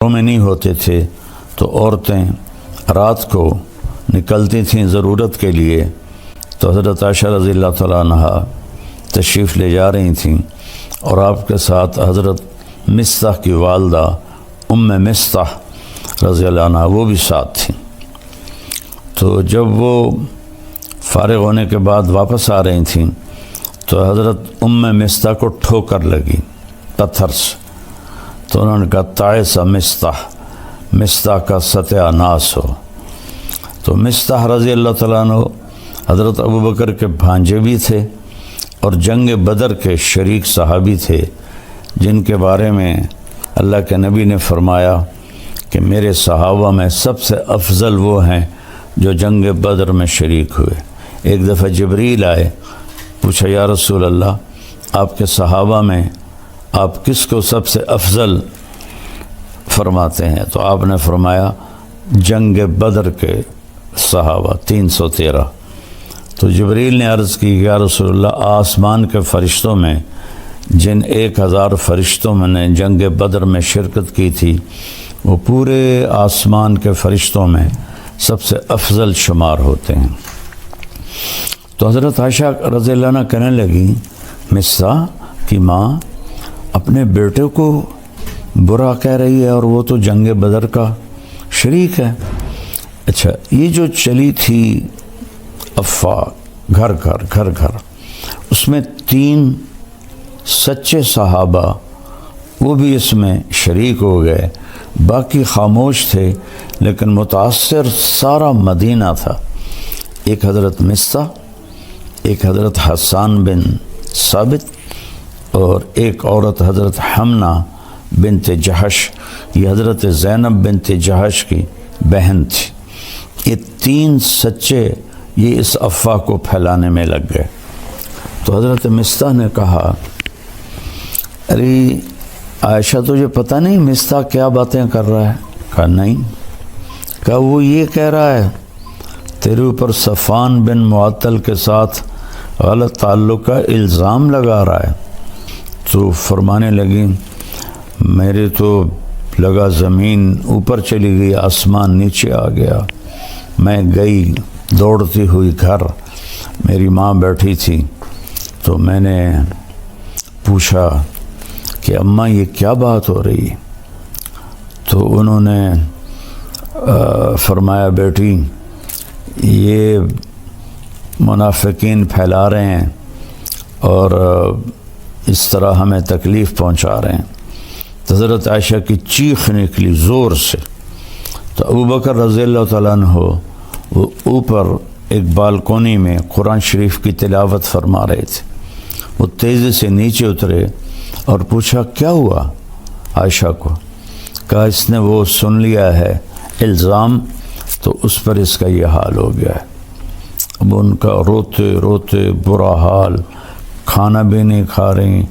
میں نہیں ہوتے تھے تو عورتیں رات کو نکلتی تھیں ضرورت کے لیے، تو حضرت عائشہ رضی اللہ تعالیٰ عنہ تشریف لے جا رہی تھیں اور آپ کے ساتھ حضرت مصطح کی والدہ ام مصطح رضی اللہ عنہ وہ بھی ساتھ تھیں۔ تو جب وہ فارغ ہونے کے بعد واپس آ رہی تھیں تو حضرت ام مصطح کو ٹھوکر لگی پتھر سے، تو انہوں نے کہا تعس مصطح کا ستیہ ناس ہو۔ تو مصطح رضی اللہ تعالیٰ عنہ حضرت ابوبکر کے بھانجے بھی تھے اور جنگ بدر کے شریک صحابی تھے، جن کے بارے میں اللہ کے نبی نے فرمایا کہ میرے صحابہ میں سب سے افضل وہ ہیں جو جنگ بدر میں شریک ہوئے۔ ایک دفعہ جبریل آئے، پوچھا یا رسول اللہ آپ کے صحابہ میں آپ کس کو سب سے افضل فرماتے ہیں؟ تو آپ نے فرمایا جنگ بدر کے صحابہ 313۔ تو جبریل نے عرض کی یا رسول اللہ آسمان کے فرشتوں میں جن 1000 فرشتوں میں نے جنگ بدر میں شرکت کی تھی وہ پورے آسمان کے فرشتوں میں سب سے افضل شمار ہوتے ہیں۔ تو حضرت عائشہ رضی اللہ عنہ کہنے لگی مصطح کی ماں اپنے بیٹے کو برا کہہ رہی ہے اور وہ تو جنگ بدر کا شریک ہے۔ اچھا، یہ جو چلی تھی افواہ گھر گھر اس میں 3 سچے صحابہ وہ بھی اس میں شریک ہو گئے، باقی خاموش تھے، لیکن متاثر سارا مدینہ تھا۔ ایک حضرت مصطح، ایک حضرت حسان بن ثابت اور ایک عورت حضرت حمنہ بنت جہش، یہ حضرت زینب بنت جہش کی بہن تھی۔ یہ 3 سچے یہ اس افواہ کو پھیلانے میں لگ گئے۔ تو حضرت مصطح نے کہا ارے عائشہ تجھے پتہ نہیں مصطح کیا باتیں کر رہا ہے؟ کہا نہیں۔ کہا وہ یہ کہہ رہا ہے تیرے اوپر صفوان بن معطل کے ساتھ غلط تعلق کا الزام لگا رہا ہے۔ تو فرمانے لگی میرے تو لگا زمین اوپر چلی گئی، آسمان نیچے آ گیا۔ میں گئی دوڑتی ہوئی گھر، میری ماں بیٹھی تھی، تو میں نے پوچھا کہ اماں یہ کیا بات ہو رہی؟ تو انہوں نے فرمایا بیٹی یہ منافقین پھیلا رہے ہیں اور اس طرح ہمیں تکلیف پہنچا رہے ہیں۔ تو حضرت عائشہ کی چیخ نکلی زور سے۔ تو ابوبکر رضی اللہ تعالیٰ عنہ وہ اوپر ایک بالکونی میں قرآن شریف کی تلاوت فرما رہے تھے، وہ تیزی سے نیچے اترے اور پوچھا کیا ہوا عائشہ کو؟ کہا اس نے وہ سن لیا ہے الزام، تو اس پر اس کا یہ حال ہو گیا ہے۔ اب ان کا روتے روتے برا حال، کھانا بھی نہیں کھا رہی،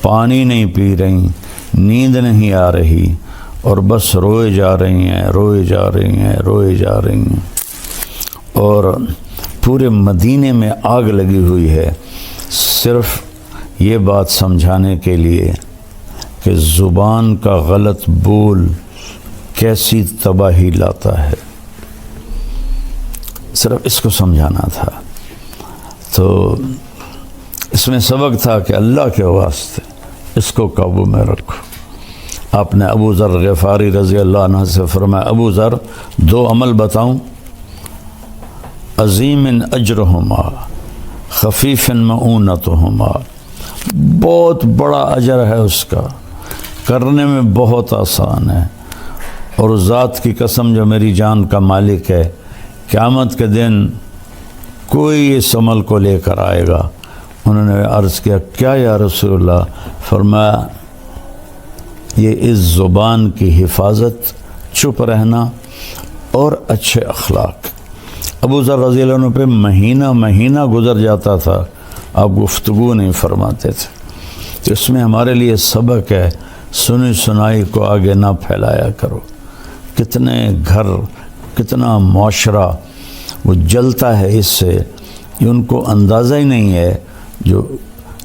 پانی نہیں پی رہی، نیند نہیں آ رہی، اور بس روئے جا رہی ہیں روئے جا رہی ہیں روئے جا رہی ہیں۔ اور پورے مدینے میں آگ لگی ہوئی ہے صرف یہ بات سمجھانے کے لیے کہ زبان کا غلط بول کیسی تباہی لاتا ہے، صرف اس کو سمجھانا تھا۔ تو اس میں سبق تھا کہ اللہ کے واسطے اس کو قابو میں رکھو۔ آپ نے ابو ذر غفاری رضی اللہ عنہ سے فرمایا ابو ذر 2 عمل بتاؤں، عظیم اجرہما خفیف معونتہما، بہت بڑا اجر ہے اس کا، کرنے میں بہت آسان ہے، اور ذات کی قسم جو میری جان کا مالک ہے قیامت کے دن کوئی اس عمل کو لے کر آئے گا۔ انہوں نے عرض کیا کیا یا رسول اللہ؟ فرمایا یہ اس زبان کی حفاظت، چپ رہنا اور اچھے اخلاق۔ ابو ذر رضی اللہ عنہ پہ مہینہ گزر جاتا تھا، آپ گفتگو نہیں فرماتے تھے۔ تو اس میں ہمارے لیے سبق ہے، سنی سنائی کو آگے نہ پھیلایا کرو۔ کتنے گھر، کتنا معاشرہ وہ جلتا ہے اس سے، یہ ان کو اندازہ ہی نہیں ہے۔ جو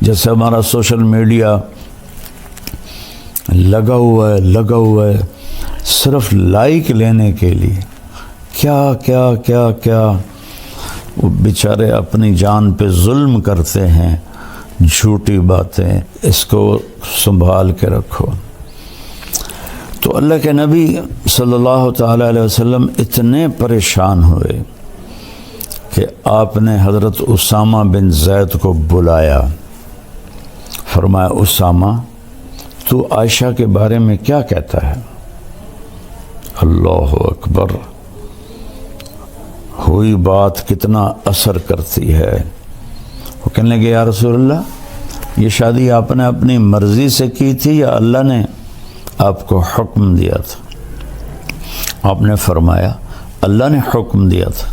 جیسے ہمارا سوشل میڈیا لگا ہوا ہے، صرف لائک لینے کے لیے کیا کیا کیا کیا وہ بیچارے اپنی جان پہ ظلم کرتے ہیں، جھوٹی باتیں، اس کو سنبھال کے رکھو۔ تو اللہ کے نبی صلی اللہ تعالیٰ علیہ وسلم اتنے پریشان ہوئے کہ آپ نے حضرت اسامہ بن زید کو بلایا، فرمایا اسامہ تو عائشہ کے بارے میں کیا کہتا ہے؟ اللہ اکبر، ہوئی بات کتنا اثر کرتی ہے۔ وہ کہنے لگے یا رسول اللہ، یہ شادی آپ نے اپنی مرضی سے کی تھی یا اللہ نے آپ کو حکم دیا تھا؟ آپ نے فرمایا اللہ نے حکم دیا تھا۔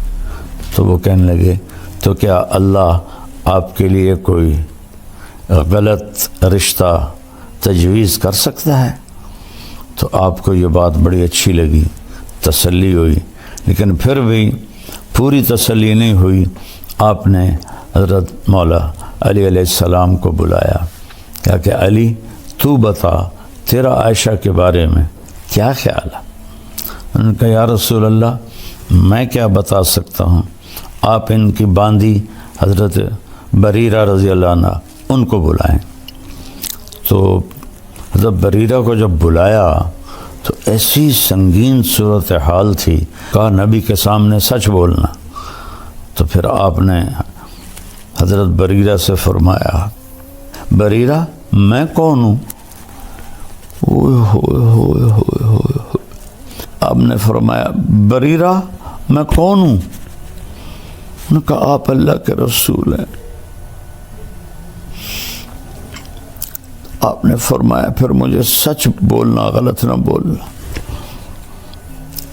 تو وہ کہنے لگے تو کیا اللہ آپ کے لیے کوئی غلط رشتہ تجویز کر سکتا ہے؟ تو آپ کو یہ بات بڑی اچھی لگی، تسلی ہوئی، لیکن پھر بھی پوری تسلی نہیں ہوئی۔ آپ نے حضرت مولا علی علیہ السلام کو بلایا، کہا کہ علی تو بتا تیرا عائشہ کے بارے میں کیا خیال ہے؟ انہوں نے کہا یا رسول اللہ میں کیا بتا سکتا ہوں، آپ ان کی باندی حضرت بریرہ رضی اللہ عنہ ان کو بلائیں۔ تو حضرت بریرہ کو جب بلایا تو ایسی سنگین صورتحال تھی، کہا نبی کے سامنے سچ بولنا۔ تو پھر آپ نے حضرت بریرہ سے فرمایا بریرہ میں کون ہوں؟ آپ نے فرمایا بریرہ میں کون ہوں؟ انہوں نے کہا آپ اللہ کے رسول ہیں۔ آپ نے فرمایا پھر مجھے سچ بولنا، غلط نہ بولنا۔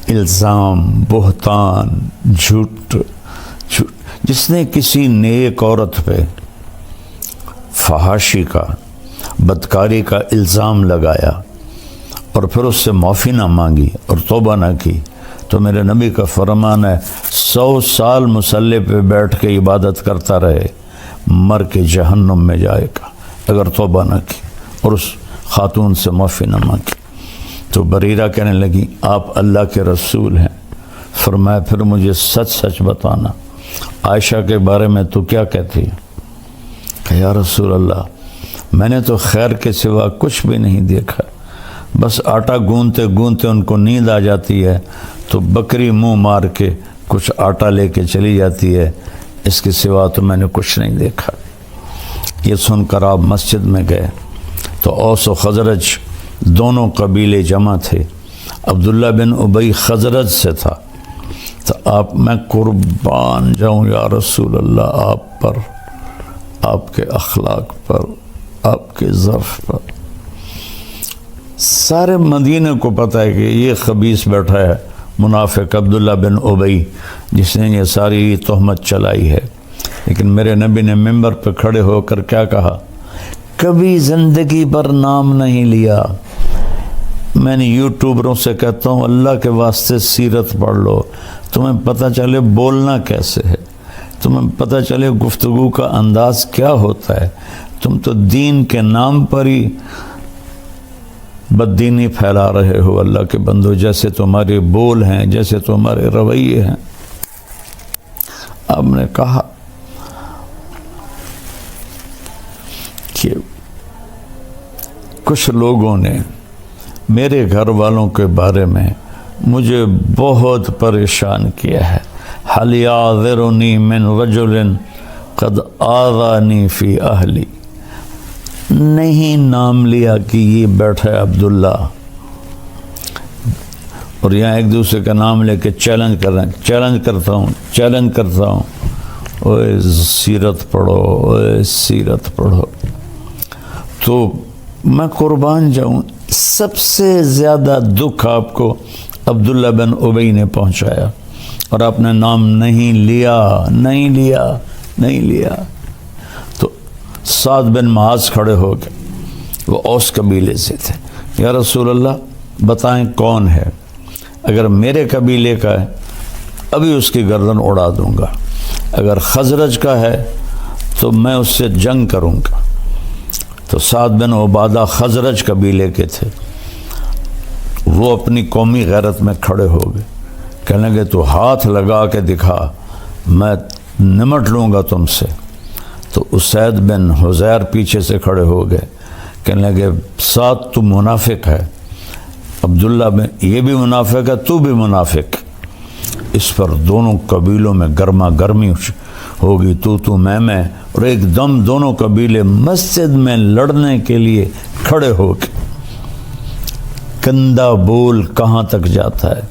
الزام، بہتان، جھوٹ، جس نے کسی نیک عورت پہ فحاشی کا، بدکاری کا الزام لگایا اور پھر اس سے معافی نہ مانگی اور توبہ نہ کی، تو میرے نبی کا فرمان ہے 100 سال مصلی پہ بیٹھ کے عبادت کرتا رہے، مر کے جہنم میں جائے گا اگر توبہ نہ کی اور اس خاتون سے معافی نہ مانگی۔ تو بریرہ کہنے لگی آپ اللہ کے رسول ہیں۔ فرمایا پھر مجھے سچ سچ بتانا، عائشہ کے بارے میں تو کیا کہتی ہے؟ کہ یا رسول اللہ میں نے تو خیر کے سوا کچھ بھی نہیں دیکھا، بس آٹا گوندتے گوندتے ان کو نیند آ جاتی ہے تو بکری منہ مار کے کچھ آٹا لے کے چلی جاتی ہے، اس کے سوا تو میں نے کچھ نہیں دیکھا۔ یہ سن کر آپ مسجد میں گئے تو اوس و خزرج دونوں قبیلے جمع تھے۔ عبداللہ بن ابی خزرج سے تھا۔ تو آپ میں قربان جاؤں یا رسول اللہ آپ پر، آپ کے اخلاق پر، آپ کے ظرف پر۔ سارے مدینہ کو پتہ ہے کہ یہ خبیث بیٹھا ہے منافق عبداللہ بن ابی جس نے یہ ساری تہمت چلائی ہے، لیکن میرے نبی نے ممبر پہ کھڑے ہو کر کیا کہا؟ کبھی زندگی پر نام نہیں لیا۔ میں نے یوٹیوبروں سے کہتا ہوں اللہ کے واسطے سیرت پڑھ لو، تمہیں پتہ چلے بولنا کیسے ہے، تمہیں پتہ چلے گفتگو کا انداز کیا ہوتا ہے۔ تم تو دین کے نام پر ہی بددینی پھیلا رہے ہو اللہ کے بندو، جیسے تمہارے بول ہیں، جیسے تمہارے رویے ہیں۔ آپ نے کہا کہ کچھ لوگوں نے میرے گھر والوں کے بارے میں مجھے بہت پریشان کیا ہے۔ حَلْ يَعْذِرُنِي مِنْ رَجُلٍ قَدْ آذَانِي فِي أَهْلِي، نہیں نام لیا کہ یہ بیٹھا ہے عبداللہ، اور یہاں ایک دوسرے کا نام لے کے چیلنج کر رہے ہیں، چیلنج کرتا ہوں، اوے سیرت پڑھو، اوے سیرت پڑھو۔ تو میں قربان جاؤں، سب سے زیادہ دکھ آپ کو عبداللہ بن ابی نے پہنچایا، اور آپ نے نام نہیں لیا۔ تو سعد بن معاذ کھڑے ہو گئے، وہ اوس قبیلے سے تھے۔ یا رسول اللہ بتائیں کون ہے؟ اگر میرے قبیلے کا ہے ابھی اس کی گردن اڑا دوں گا، اگر خزرج کا ہے تو میں اس سے جنگ کروں گا۔ تو سعد بن عبادہ خزرج قبیلے کے تھے۔ وہ اپنی قومی غیرت میں کھڑے ہو گئے، کہنے لگے تو ہاتھ لگا کے دکھا، میں نمٹ لوں گا تم سے۔ تو اسید بن حزیر پیچھے سے کھڑے ہو گئے، کہنے لگے ساتھ تو منافق ہے، عبداللہ بن یہ بھی منافق ہے، تو بھی منافق۔ اس پر دونوں قبیلوں میں گرما گرمی ہوگی، تو میں، اور ایک دم دونوں قبیلے مسجد میں لڑنے کے لیے کھڑے ہو کے۔ گندا بول کہاں تک جاتا ہے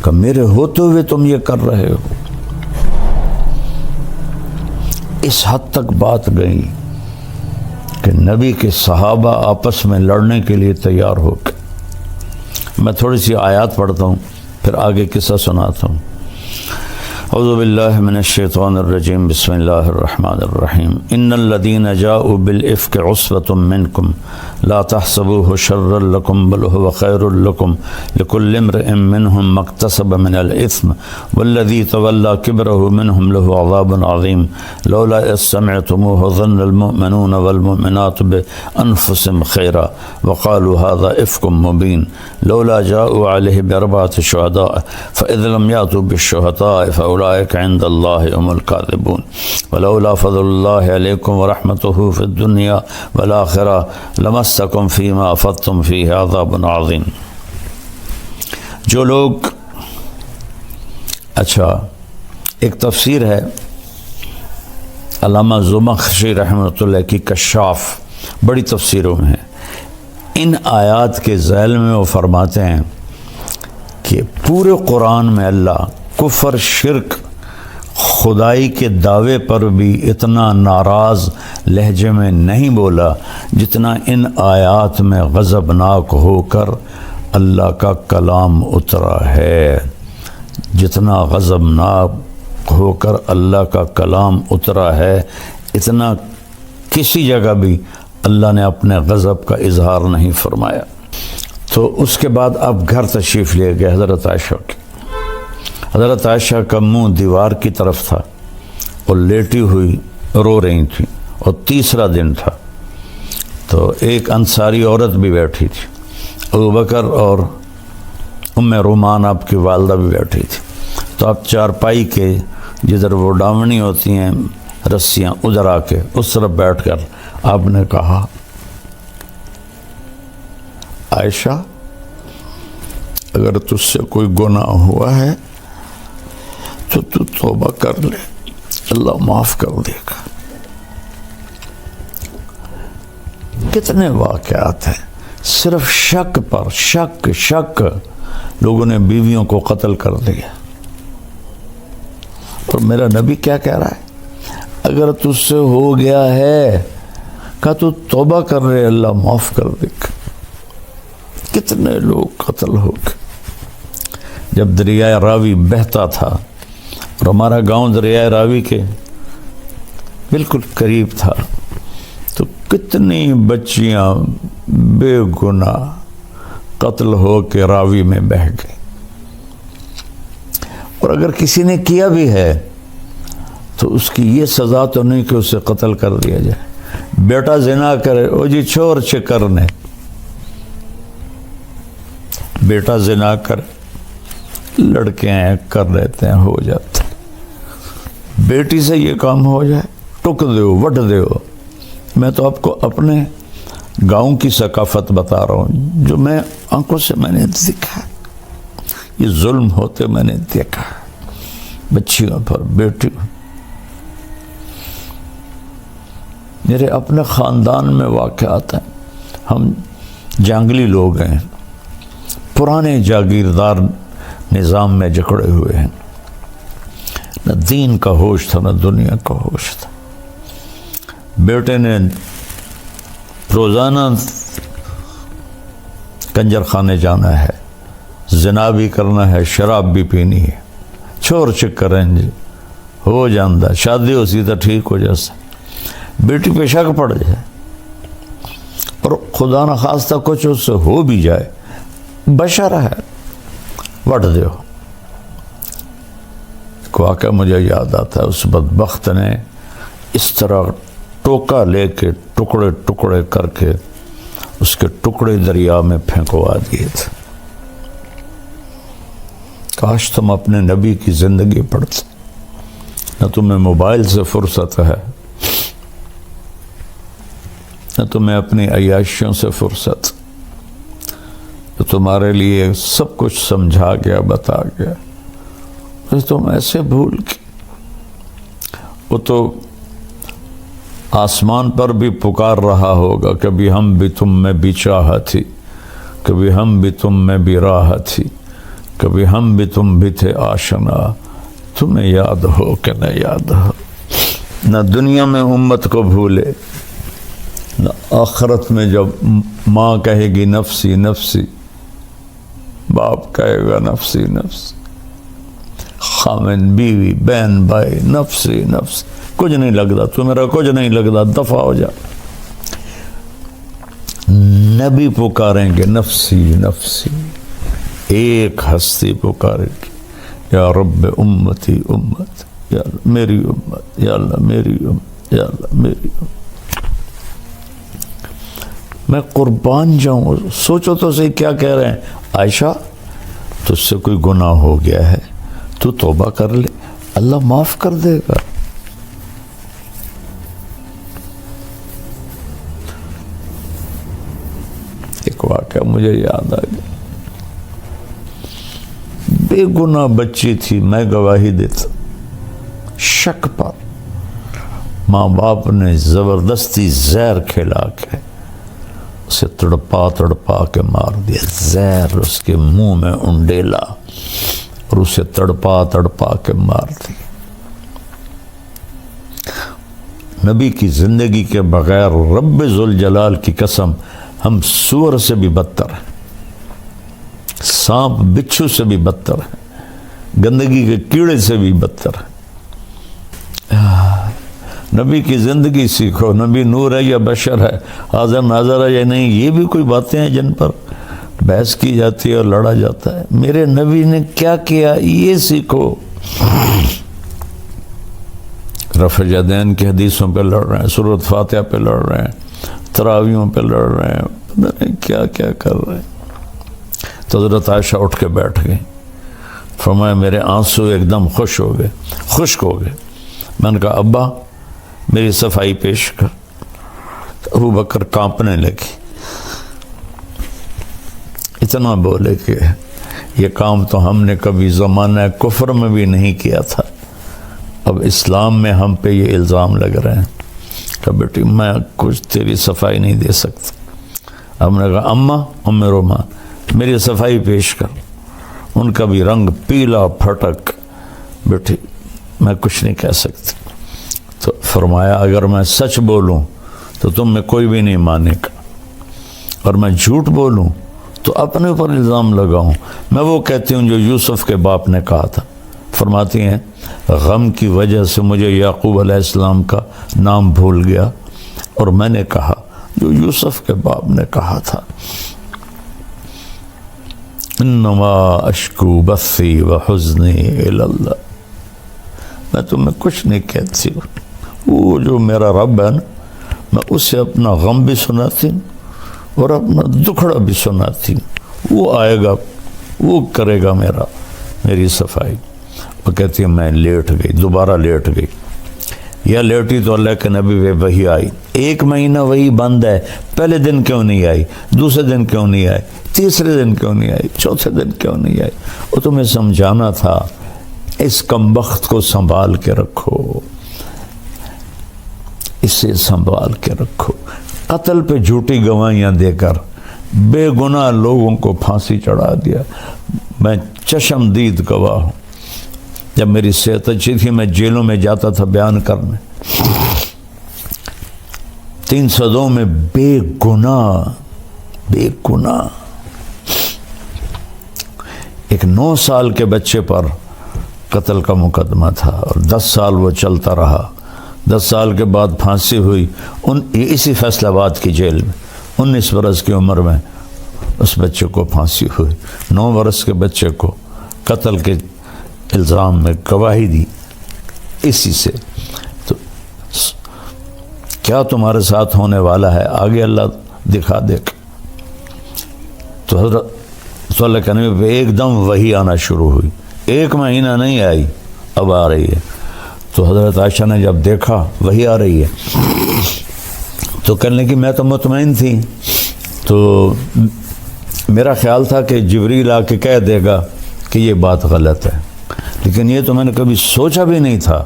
کہ میرے ہوتے ہوئے تم یہ کر رہے ہو۔ اس حد تک بات گئی کہ نبی کے صحابہ آپس میں لڑنے کے لیے تیار ہو کے۔ میں تھوڑی سی آیات پڑھتا ہوں پھر آگے قصہ سناتا ہوں۔ اعوذ باللہ من الشیطان الرجیم، بسم اللہ الرحمن الرحیم۔ ان الذین جاؤوا بالافک عصبۃ منکم لا تحسبوه شرا لکم بل هو خیر لکم لکل امرئ منهم ما اکتسب من الاثم والذی تولى کبرہ منهم له عذاب عظیم لولا اذ سمعتموه ظن المؤمنون والمؤمنات بانفسهم خیرا وقالوا هذا افک مبین لولا جاؤوا علیہ باربعۃ شہداء فاذ لم یأتوا بالشہداء فاولئک عند اللہ هم الکاذبون ولولا فضل اللہ علیکم ورحمتہ فی الدنیا والآخرہ لمسکم فیما افضتم فیہ عذاب عظیم۔ جو لوگ، اچھا ایک تفسیر ہے علامہ زمخشری رحمۃ اللہ کی کشاف، بڑی تفسیروں میں ہے۔ ان آیات کے ذیل میں وہ فرماتے ہیں کہ پورے قرآن میں اللہ کفر، شرک، خدائی کے دعوے پر بھی اتنا ناراض لہجے میں نہیں بولا جتنا ان آیات میں غضبناک ہو کر اللہ کا کلام اترا ہے۔ جتنا غضبناک ہو کر اللہ کا کلام اترا ہے، اتنا کسی جگہ بھی اللہ نے اپنے غضب کا اظہار نہیں فرمایا۔ تو اس کے بعد اب گھر تشریف لے گئے حضرت عائشہ کی۔ حضرت عائشہ کا منہ دیوار کی طرف تھا اور لیٹی ہوئی رو رہی تھیں، اور تیسرا دن تھا۔ تو ایک انصاری عورت بھی بیٹھی تھی، ابوبکر اور ام رومان آپ کی والدہ بھی بیٹھی تھی۔ تو آپ چارپائی کے جدھر وہ ڈاونی ہوتی ہیں رسیاں، ادھر آ کے اس طرف بیٹھ کر آپ نے کہا، عائشہ اگر تجھ سے کوئی گناہ ہوا ہے تو توبہ کر لے، اللہ معاف کر دے گا۔ کتنے واقعات ہیں صرف شک پر شک لوگوں نے بیویوں کو قتل کر دیا۔ اور میرا نبی کیا کہہ رہا ہے، اگر تجھ سے ہو گیا ہے کہ تو توبہ کر رہے، اللہ معاف کر دے گا۔ کتنے لوگ قتل ہو گئے۔ جب دریائے راوی بہتا تھا، اور ہمارا گاؤں دریائے راوی کے بالکل قریب تھا، تو کتنی بچیاں بے گناہ قتل ہو کے راوی میں بہہ گئی۔ اور اگر کسی نے کیا بھی ہے تو اس کی یہ سزا تو نہیں کہ اسے قتل کر دیا جائے۔ بیٹا زنا کرے، او جی چھوڑ چکرنے، بیٹا زنا کرے، لڑکے ہیں کر لیتے ہیں، ہو جاتے ہیں۔ بیٹی سے یہ کام ہو جائے، ٹک دیو، وٹ دیو۔ میں تو آپ کو اپنے گاؤں کی ثقافت بتا رہا ہوں، جو میں آنکھوں سے میں نے دیکھا، یہ ظلم ہوتے میں نے دیکھا، بچیوں پر، بیٹیوں۔ میرے اپنے خاندان میں واقعات ہیں۔ ہم جنگلی لوگ ہیں، پرانے جاگیردار نظام میں جکڑے ہوئے ہیں، نہ دین کا ہوش تھا نہ دنیا کا ہوش تھا۔ بیٹے نے روزانہ کنجر خانے جانا ہے، زنا بھی کرنا ہے، شراب بھی پینی ہے، چھوڑ چکریں جی ہو جاندہ، شادی ہو سی تو ٹھیک ہو جیسا، بیٹی پہ شک پڑ جائے، اور خدا نخواستہ کچھ اس سے ہو بھی جائے، بشر ہے، وٹ دیو۔ واقعہ مجھے یاد آتا ہے، اس بدبخت نے اس طرح ٹوکا لے کے ٹکڑے ٹکڑے کر کے اس کے ٹکڑے دریا میں پھینکوا دیے تھے۔ کاش تم اپنے نبی کی زندگی پڑھتے، نہ تمہیں موبائل سے فرصت ہے، نہ تمہیں اپنی عیاشیوں سے فرصت، تو تمہارے لیے سب کچھ سمجھا گیا، بتا گیا، پھر تم ایسے بھول کے۔ وہ تو آسمان پر بھی پکار رہا ہوگا، کبھی ہم بھی تم میں بھی چاہتی، کبھی ہم بھی تم میں بھی راحتی، کبھی ہم بھی تم بھی تھے آشنا، تمہیں یاد ہو کہ نہ یاد ہو۔ نہ دنیا میں امت کو بھولے، نہ آخرت میں جب ماں کہے گی نفسی نفسی، باپ کہے گا نفسی نفسی، خامن بیوی بہن بھائی نفسی نفسی، کچھ نہیں لگتا تو میرا، کچھ نہیں لگتا، دفع ہو جا۔ نبی پکاریں گے نفسی نفسی، ایک ہستی پکارے گی یا رب امتی امت، یا اللہ میری امت، یا اللہ میری امت، یا اللہ میری امت۔ میں قربان جاؤں، سوچو تو صحیح کیا کہہ رہے ہیں۔ عائشہ تجھ سے کوئی گناہ ہو گیا ہے تو توبہ کر لے، اللہ معاف کر دے گا۔ ایک واقعہ مجھے یاد آ گیا، بے گناہ بچی تھی، میں گواہی دیتا، شک پر ماں باپ نے زبردستی زہر کھلا کے اسے تڑپا تڑپا کے مار دیا، زہر اس کے منہ میں انڈیلا اور اسے تڑپا تڑپا کے مار دیا۔ نبی کی زندگی کے بغیر رب ذوالجلال کی قسم ہم سور سے بھی بدتر ہیں، سانپ بچھو سے بھی بدتر ہیں، گندگی کے کیڑے سے بھی بدتر ہیں۔ نبی کی زندگی سیکھو، نبی نور ہے یا بشر ہے، حاضر ناظر ہے یا نہیں، یہ بھی کوئی باتیں ہیں جن پر بحث کی جاتی ہے اور لڑا جاتا ہے۔ میرے نبی نے کیا کیا یہ سیکھو۔ رفع الیدین کی حدیثوں پہ لڑ رہے ہیں، سورۃ فاتحہ پہ لڑ رہے ہیں، تراویحوں پہ لڑ رہے ہیں، پتہ نہیں کیا کیا کر رہے ہیں۔ تو حضرت عائشہ اٹھ کے بیٹھ گئی، فرمایا میرے آنسو ایک دم خشک ہو گئے۔ میں نے کہا ابا میری صفائی پیش کر۔ ابو بکر کانپنے لگی، اتنا بولے کہ یہ کام تو ہم نے کبھی زمانہ کفر میں بھی نہیں کیا تھا، اب اسلام میں ہم پہ یہ الزام لگ رہے ہیں کہ بیٹی میں کچھ تیری صفائی نہیں دے سکتا۔ ہم نے کہا اماں ام رومان میری صفائی پیش کر۔ ان کا بھی رنگ پیلا پھٹک، بیٹی میں کچھ نہیں کہہ سکتی۔ تو فرمایا اگر میں سچ بولوں تو تم میں کوئی بھی نہیں مانے گا، اور میں جھوٹ بولوں تو اپنے اوپر الزام لگاؤں۔ میں وہ کہتی ہوں جو یوسف کے باپ نے کہا تھا۔ فرماتی ہیں غم کی وجہ سے مجھے یعقوب علیہ السلام کا نام بھول گیا، اور میں نے کہا جو یوسف کے باپ نے کہا تھا، انما اشکو بثی وحزنی الی اللہ۔ میں تمہیں کچھ نہیں کہتی ہوں، وہ جو میرا رب ہے نا، میں اسے اپنا غم بھی سناتی ہوں اور اپنا دکھڑا بھی سناتی ہوں، وہ آئے گا، وہ کرے گا میری صفائی۔ وہ کہتی ہے میں لیٹ گئی، دوبارہ لیٹ گئی، یا لیٹی تو اللہ کے نبی پہ وحی آئی۔ 1 مہینہ وہی بند ہے، پہلے دن کیوں نہیں آئی، دوسرے دن کیوں نہیں آئی، تیسرے دن کیوں نہیں آئی، چوتھے دن کیوں نہیں آئی؟ وہ تمہیں سمجھانا تھا اس کمبخت کو سنبھال کے رکھو، اسے سنبھال کے رکھو۔ قتل پہ جھوٹی گواہیاں دے کر بے گناہ لوگوں کو پھانسی چڑھا دیا۔ میں چشم دید گواہ ہوں، جب میری صحت اچھی تھی میں جیلوں میں جاتا تھا بیان کرنے، 302 میں بے گناہ ایک 9 سال کے بچے پر قتل کا مقدمہ تھا، اور 10 سال وہ چلتا رہا۔ 10 سال کے بعد پھانسی ہوئی اسی فیصل آباد کی جیل میں۔ 19 برس کی عمر میں اس بچے کو پھانسی ہوئی۔ 9 برس کے بچے کو قتل کے الزام میں گواہی دی اسی سے۔ تو کیا تمہارے ساتھ ہونے والا ہے آگے اللہ دکھا دے گا۔ تو حضرت صلی اللہ علیہ وسلم پہ ایک دم وحی آنا شروع ہوئی، 1 مہینہ نہیں آئی، اب آ رہی ہے۔ تو حضرت عائشہ نے جب دیکھا وہی آ رہی ہے تو کہنے لگی میں تو مطمئن تھی، تو میرا خیال تھا کہ جبریل آ کے کہہ دے گا کہ یہ بات غلط ہے، لیکن یہ تو میں نے کبھی سوچا بھی نہیں تھا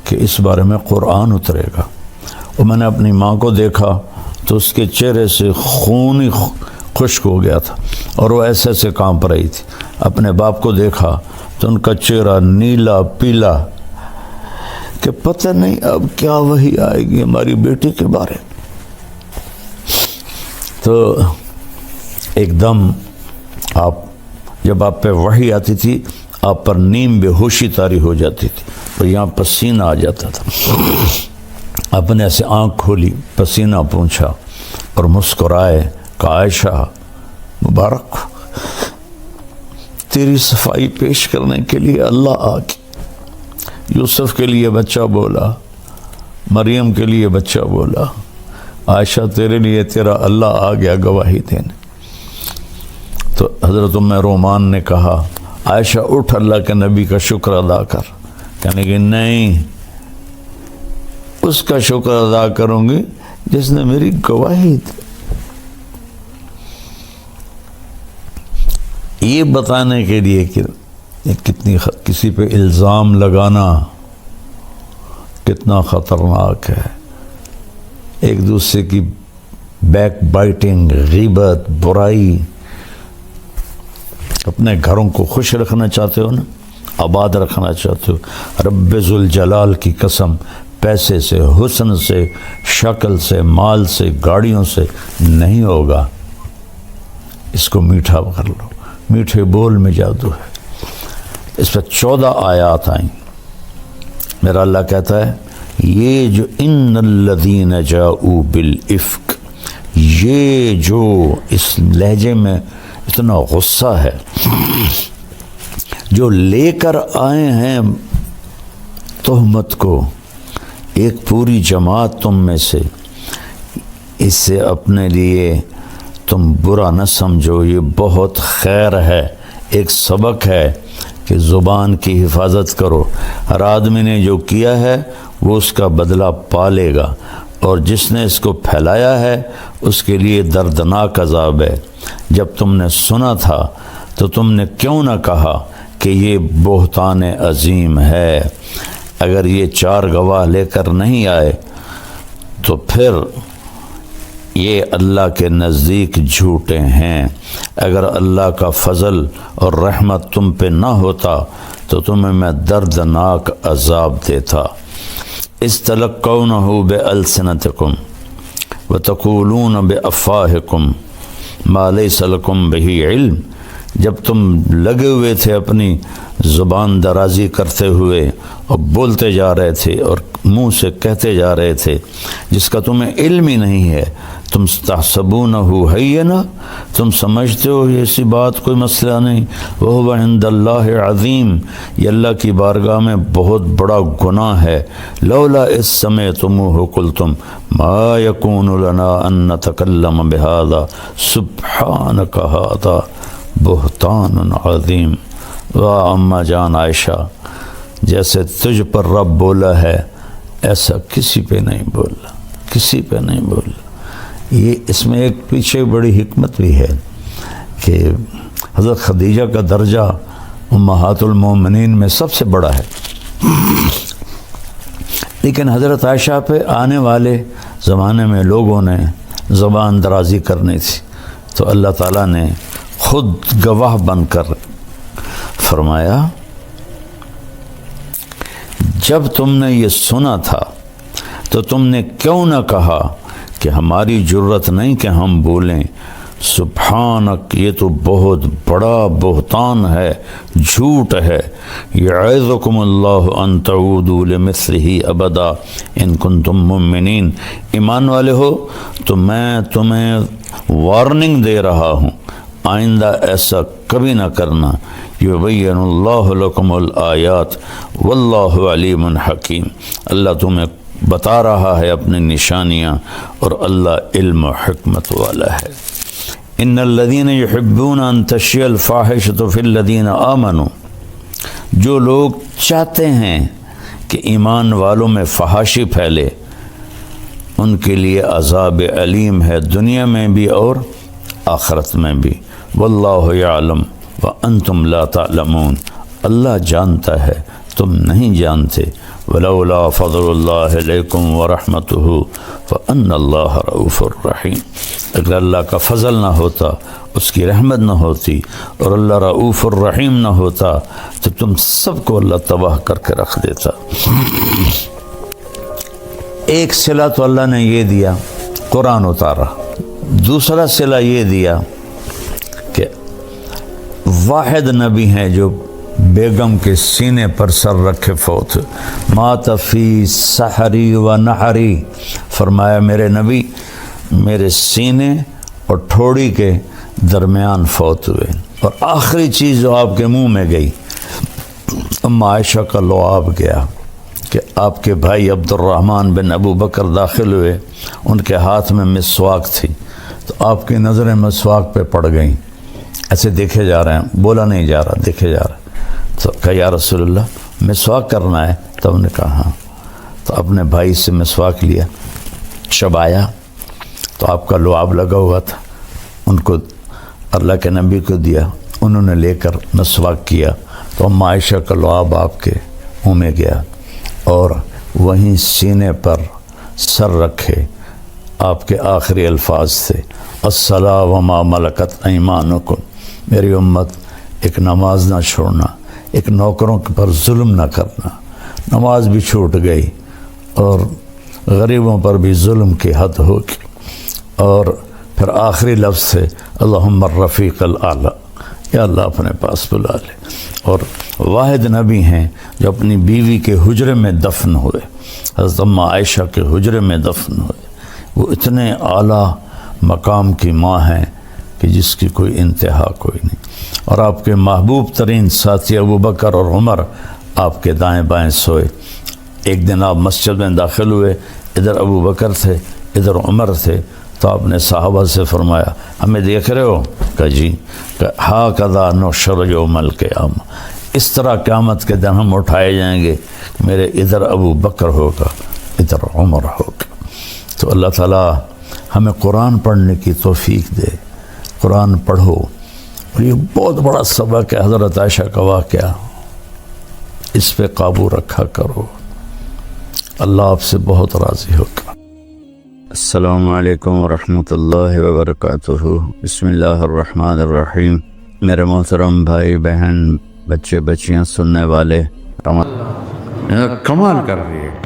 کہ اس بارے میں قرآن اترے گا۔ اور میں نے اپنی ماں کو دیکھا تو اس کے چہرے سے خون ہی خشک ہو گیا تھا اور وہ ایسے ایسے کانپ رہی تھی۔ اپنے باپ کو دیکھا تو ان کا چہرہ نیلا پیلا کہ پتہ نہیں اب کیا وحی آئے گی ہماری بیٹی کے بارے۔ تو ایک دم جب آپ پہ وحی آتی تھی آپ پر نیم بے ہوشی طاری ہو جاتی تھی اور یہاں پسینہ آ جاتا تھا۔ اپنے ایسے آنکھ کھولی، پسینہ پونچھا اور مسکرائے کہ عائشہ مبارک ہو، تیری صفائی پیش کرنے کے لیے اللہ آ کے یوسف کے لیے بچہ بولا، مریم کے لیے بچہ بولا، عائشہ تیرے لیے تیرا اللہ آ گیا گواہی دینے۔ تو حضرت ام رومان نے کہا عائشہ اٹھ اللہ کے نبی کا شکر ادا کر۔ کہنے کہ نہیں، اس کا شکر ادا کروں گی جس نے میری گواہی دی۔ یہ بتانے کے لیے کہ کتنی کسی پہ الزام لگانا کتنا خطرناک ہے، ایک دوسرے کی بیک بائٹنگ، غیبت، برائی۔ اپنے گھروں کو خوش رکھنا چاہتے ہو نا، آباد رکھنا چاہتے ہو، رب ذوالجلال کی قسم پیسے سے، حسن سے، شکل سے، مال سے، گاڑیوں سے نہیں ہوگا۔ اس کو میٹھا کر لو، میٹھے بول میں جادو ہے۔ اس پہ 14 آیات آئیں۔ میرا اللہ کہتا ہے یہ جو ان الذین جاؤوا بالافک، یہ جو اس لہجے میں اتنا غصہ ہے، جو لے کر آئے ہیں تہمت کو، ایک پوری جماعت تم میں سے، اس سے اپنے لیے تم برا نہ سمجھو، یہ بہت خیر ہے، ایک سبق ہے کہ زبان کی حفاظت کرو۔ ہر آدمی نے جو کیا ہے وہ اس کا بدلہ پالے گا، اور جس نے اس کو پھیلایا ہے اس کے لیے دردناک عذاب ہے۔ جب تم نے سنا تھا تو تم نے کیوں نہ کہا کہ یہ بہتان عظیم ہے؟ اگر یہ 4 گواہ لے کر نہیں آئے تو پھر یہ اللہ کے نزدیک جھوٹے ہیں۔ اگر اللہ کا فضل اور رحمت تم پہ نہ ہوتا تو تمہیں میں دردناک عذاب دیتا۔ استلقونہ بألسنتکم وتقولون بأفواہکم ما لیس لکم بہ علم، جب تم لگے ہوئے تھے اپنی زبان درازی کرتے ہوئے اور بولتے جا رہے تھے اور منہ سے کہتے جا رہے تھے جس کا تمہیں علم ہی نہیں ہے، تم تحسبونہ ہینا، تم سمجھتے ہو یہ ایسی بات کوئی مسئلہ نہیں، وہو عند اللہ عظیم، یہ اللہ کی بارگاہ میں بہت بڑا گناہ ہے۔ لولا اذ سمعتموہ قلتم ما یکون لنا ان نتکلم بہذا سبحانک ھذا بہتان عظیم۔ واہ اماں جان عائشہ، جیسے تجھ پر رب بولا ہے ایسا کسی پہ نہیں بولا، کسی پہ نہیں بولا۔ یہ اس میں ایک پیچھے بڑی حکمت بھی ہے کہ حضرت خدیجہ کا درجہ امہات المومنین میں سب سے بڑا ہے، لیکن حضرت عائشہ پہ آنے والے زمانے میں لوگوں نے زبان درازی کرنی تھی، تو اللہ تعالیٰ نے خود گواہ بن کر فرمایا جب تم نے یہ سنا تھا تو تم نے کیوں نہ کہا کہ ہماری جرت نہیں کہ ہم بولیں، سبحانک، یہ تو بہت بڑا بہتان ہے، جھوٹ ہے۔ یعظکم اللہ ان تعودوا لمثلہ ابدا ان کنتم مؤمنین، ایمان والے ہو تو میں تمہیں وارننگ دے رہا ہوں، آئندہ ایسا کبھی نہ کرنا۔ یبین اللہ لکم الآیات واللہ علیم حکیم، اللہ تمہیں بتا رہا ہے اپنی نشانیاں اور اللہ علم و حکمت والا ہے۔ ان الذین یحبون ان تشیع الفاحشۃ فی الذین آمنوا، جو لوگ چاہتے ہیں کہ ایمان والوں میں فحاشی پھیلے ان کے لیے عذاب علیم ہے، دنیا میں بھی اور آخرت میں بھی۔ واللہ یعلم وانتم لا تعلمون، اللہ جانتا ہے تم نہیں جانتے۔ ولولا فضل اللہ علیکم ورحمتہ فان اللہ رؤوف الرحیم، اگر اللہ کا فضل نہ ہوتا، اس کی رحمت نہ ہوتی اور اللہ رؤوف الرحیم نہ ہوتا تو تم سب کو اللہ تباہ کر کے رکھ دیتا۔ ایک صلہ تو اللہ نے یہ دیا، قرآن اتارا۔ دوسرا صلہ یہ دیا کہ واحد نبی ہیں جو بیگم کے سینے پر سر رکھے فوت، مات فی سحری و نحری، فرمایا میرے نبی میرے سینے اور ٹھوڑی کے درمیان فوت ہوئے۔ اور آخری چیز جو آپ کے منہ میں گئی، اما عائشہ کا لعاب گیا کہ آپ کے بھائی عبد الرحمن بن ابو بکر داخل ہوئے، ان کے ہاتھ میں مسواک تھی، تو آپ کی نظریں مسواک پہ پڑ گئیں، ایسے دیکھے جا رہے ہیں، بولا نہیں جا رہا، دیکھے جا رہا۔ تو کہا یا رسول اللہ مسواک کرنا ہے؟ تو ہم نے کہا ہاں۔ تو اپنے بھائی سے مسواک لیا، چبایا، تو آپ کا لعاب لگا ہوا تھا، ان کو اللہ کے نبی کو دیا، انہوں نے لے کر مسواک کیا، تو اما عائشہ کا لعاب آپ کے منہ میں گیا، اور وہیں سینے پر سر رکھے آپ کے آخری الفاظ تھے، الصلاۃ وما ملکت ایمانکم، میری امت ایک نماز نہ چھوڑنا، ایک نوکروں پر ظلم نہ کرنا۔ نماز بھی چھوٹ گئی اور غریبوں پر بھی ظلم کی حد ہوگی، اور پھر آخری لفظ سے اللہم الرفیق الاعلی، یا اللہ اپنے پاس بلا لے۔ اور واحد نبی ہیں جو اپنی بیوی کے حجرے میں دفن ہوئے، حضرت اما عائشہ کے حجرے میں دفن ہوئے۔ وہ اتنے اعلیٰ مقام کی ماں ہیں کہ جس کی کوئی انتہا کوئی نہیں۔ اور آپ کے محبوب ترین ساتھی ابو بکر اور عمر آپ کے دائیں بائیں سوئے۔ ایک دن آپ مسجد میں داخل ہوئے، ادھر ابو بکر تھے، ادھر عمر تھے، تو آپ نے صحابہ سے فرمایا ہمیں دیکھ رہے ہو؟ کہا جی۔ ہاکذا نحشر یوم القیامہ، اس طرح قیامت کے دن ہم اٹھائے جائیں گے، میرے ادھر ابو بکر ہوگا، ادھر عمر ہوگا۔ تو اللہ تعالیٰ ہمیں قرآن پڑھنے کی توفیق دے، قرآن پڑھو۔ اور یہ بہت بڑا سبق ہے حضرت عائشہ کا واقعہ، اس پہ قابو رکھا کرو، اللہ آپ سے بہت راضی ہوگا۔ السلام علیکم ورحمۃ اللہ وبرکاتہ۔ بسم اللہ الرحمن الرحیم۔ میرے محترم بھائی بہن، بچے بچیاں، سننے والے، کمال کر رہی ہے۔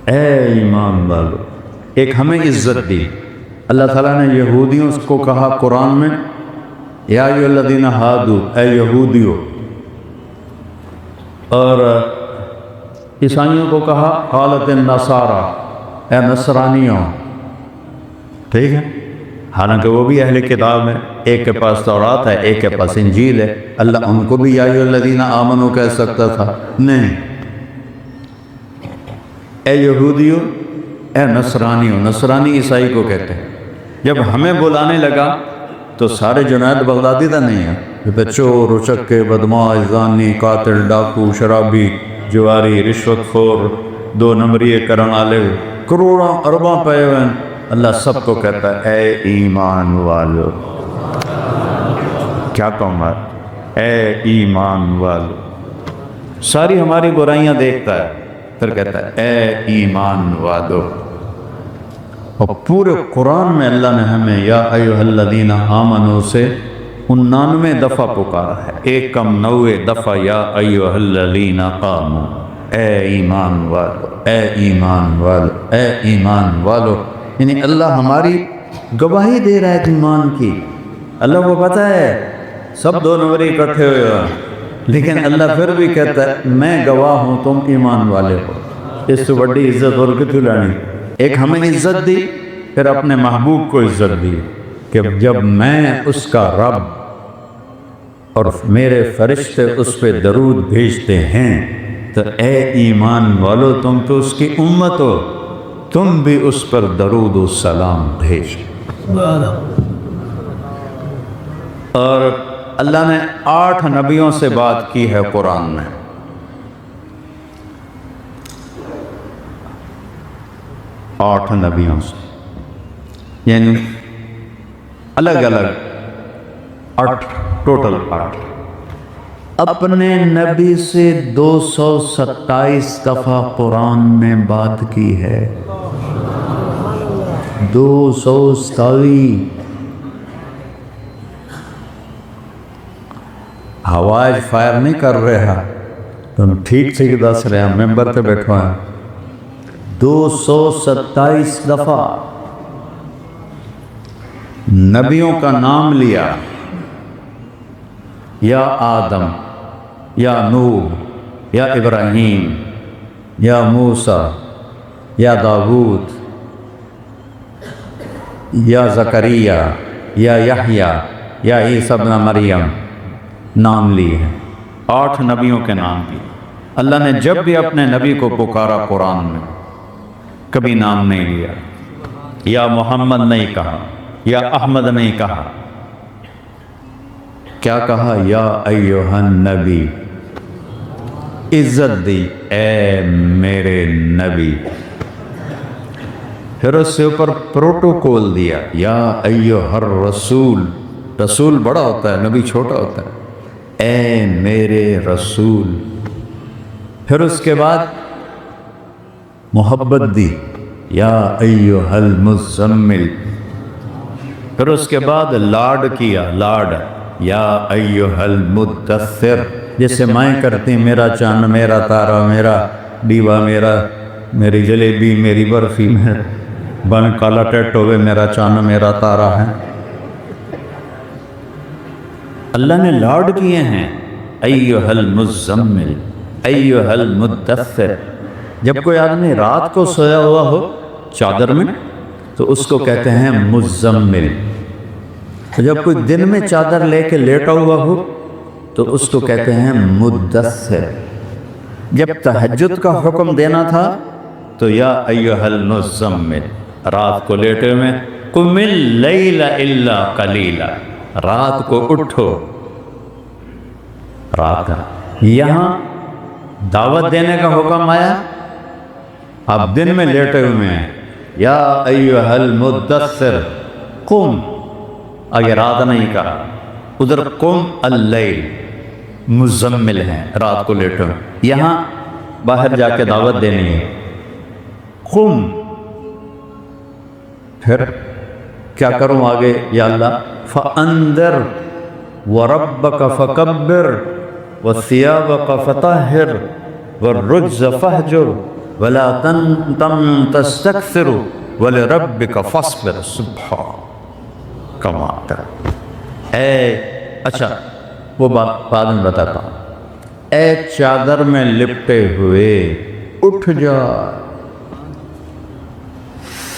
اے ایمان والو، ایک ہمیں عزت دی اللہ تعالیٰ نے۔ یہودیوں کو کہا قرآن میں یا ایھا الذین ہادو، اے یہودیوں، اور عیسائیوں کو کہا قالت النصارى، اے نصرانیوں، ٹھیک ہے؟ حالانکہ وہ بھی اہل کتاب ہے، ایک کے پاس تورات ہے، ایک کے پاس انجیل ہے۔ اللہ ان کو بھی یا ایھا الذین آمنوا کہہ سکتا تھا، نہیں، اے یہودیوں، اے نصرانیوں۔ نصرانی عیسائی کو کہتے ہیں۔ جب ہمیں بلانے لگا تو سارے جنید بغدادی تو نہیں ہیں، چور، اچکے، بدماش، زانی، قاتل، ڈاکو، شرابی، جواری، رشوت خور، دو نمبری کرن والے، کروڑوں ارباں پے ہوئے ہیں۔ اللہ سب کو کہتا ہے اے ایمان والو، کیا کہوں گا، اے ایمان والو۔ ساری ہماری برائیاں دیکھتا ہے، پھر کہتا ہے اے ایمان والو۔ اور پورے قرآن میں اللہ نے ہمیں یا ایھا الذین آمنوا سے 99 دفعہ پکارا ہے، ایک کم 90 دفعہ یا ایھا الذین آمنوا، اے ایمان والو، اے ایمان والو، اے ایمان والو۔ یعنی اللہ ہماری گواہی دے رہا ہے ایمان کی۔ اللہ کو پتہ ہے سب دو نمبری اکٹھے ہوئے ہیں، لیکن اللہ پھر بھی کہتا ہے میں گواہ ہوں تم ایمان والے ہو۔ اس سے بڑی عزت اور کتوں لانی؟ ایک ہمیں عزت دی، پھر اپنے محبوب کو عزت دی کہ جب میں اس کا رب اور میرے فرشتے اس پہ درود بھیجتے ہیں تو اے ایمان والو، تم تو اس کی امت ہو، تم بھی اس پر درود و سلام بھیجو۔ اور اللہ نے 8 نبیوں سے بات کی ہے قرآن میں. 8 نبیوں سے، یعنی الگ الگ 8، ٹوٹل 8. اپنے نبی سے 227 دفعہ قرآن میں بات کی ہے. 227. ہوائج فائر نہیں کر رہے ہیں، تم ٹھیک ٹھیک دس رہے ہیں، ممبر پہ بیٹھو ہیں. 227 دفعہ نبیوں کا نام لیا. یا آدم، یا نوح، یا ابراہیم، یا موسیٰ، یا داؤد، یا زکریا، یا یحییٰ، یا عیسیٰ ابن مریم. نام لیے ہیں، 8 نبیوں کے نام لیے. اللہ نے جب بھی اپنے نبی کو پکارا قرآن میں کبھی نام نہیں لیا. یا محمد نہیں کہا، یا احمد نہیں کہا. کیا کہا؟ یا ایھا النبی. عزت دی، اے میرے نبی. پھر اس سے اوپر پروٹوکول دیا، یا ایھا الرسول. رسول بڑا ہوتا ہے، نبی چھوٹا ہوتا ہے. اے میرے رسول. پھر اس کے بعد محبت دی، یا ایھا المزمل. پھر اس کے بعد لاڈ کیا، لاڈ، یا ایھا المدثر. جیسے مائیں کرتی ہیں، میرا چاند، میرا تارا، میرا دیوا، میری جلیبی، میری برفی، بن کالا ٹیٹ ہوئے، میرا چاند، میرا تارا ہے. اللہ نے لاڈ کیے ہیں. ایھا المزمل، ایھا المدثر. جب کوئی آدمی رات کو سویا ہوا ہو چادر میں تو اس کو کہتے ہیں مزمل. جب کوئی دن میں چادر لے کے لیٹا ہوا ہو تو اس کو کہتے ہیں مدثر. جب تہجد کا حکم دینا تھا تو یا ایھا المزمل، رات کو لیٹے میں قم اللیل الا قلیلا. رات کو اٹھو. رات. یہاں دعوت دینے کا حکم آیا، آپ دن میں لیٹے ہوئے ہیں. یا ایھا المدثر قم. آگے رات نہیں کہا، ادھر قم اللیل، مزمل ہیں، رات کو لیٹے ہوئے. یہاں باہر جا کے دعوت دینی ہے. قم. پھر کیا کروں آگے؟ یا اللہ فانذر وربک فکبر وثیابک فطہر والرجز فہجر ولا تستکثر ولربک فاصبر. سبحان کمال. اچھا وہ بات بعد میں بتاتا ہوں. اے چادر میں لپٹے ہوئے اٹھ جا.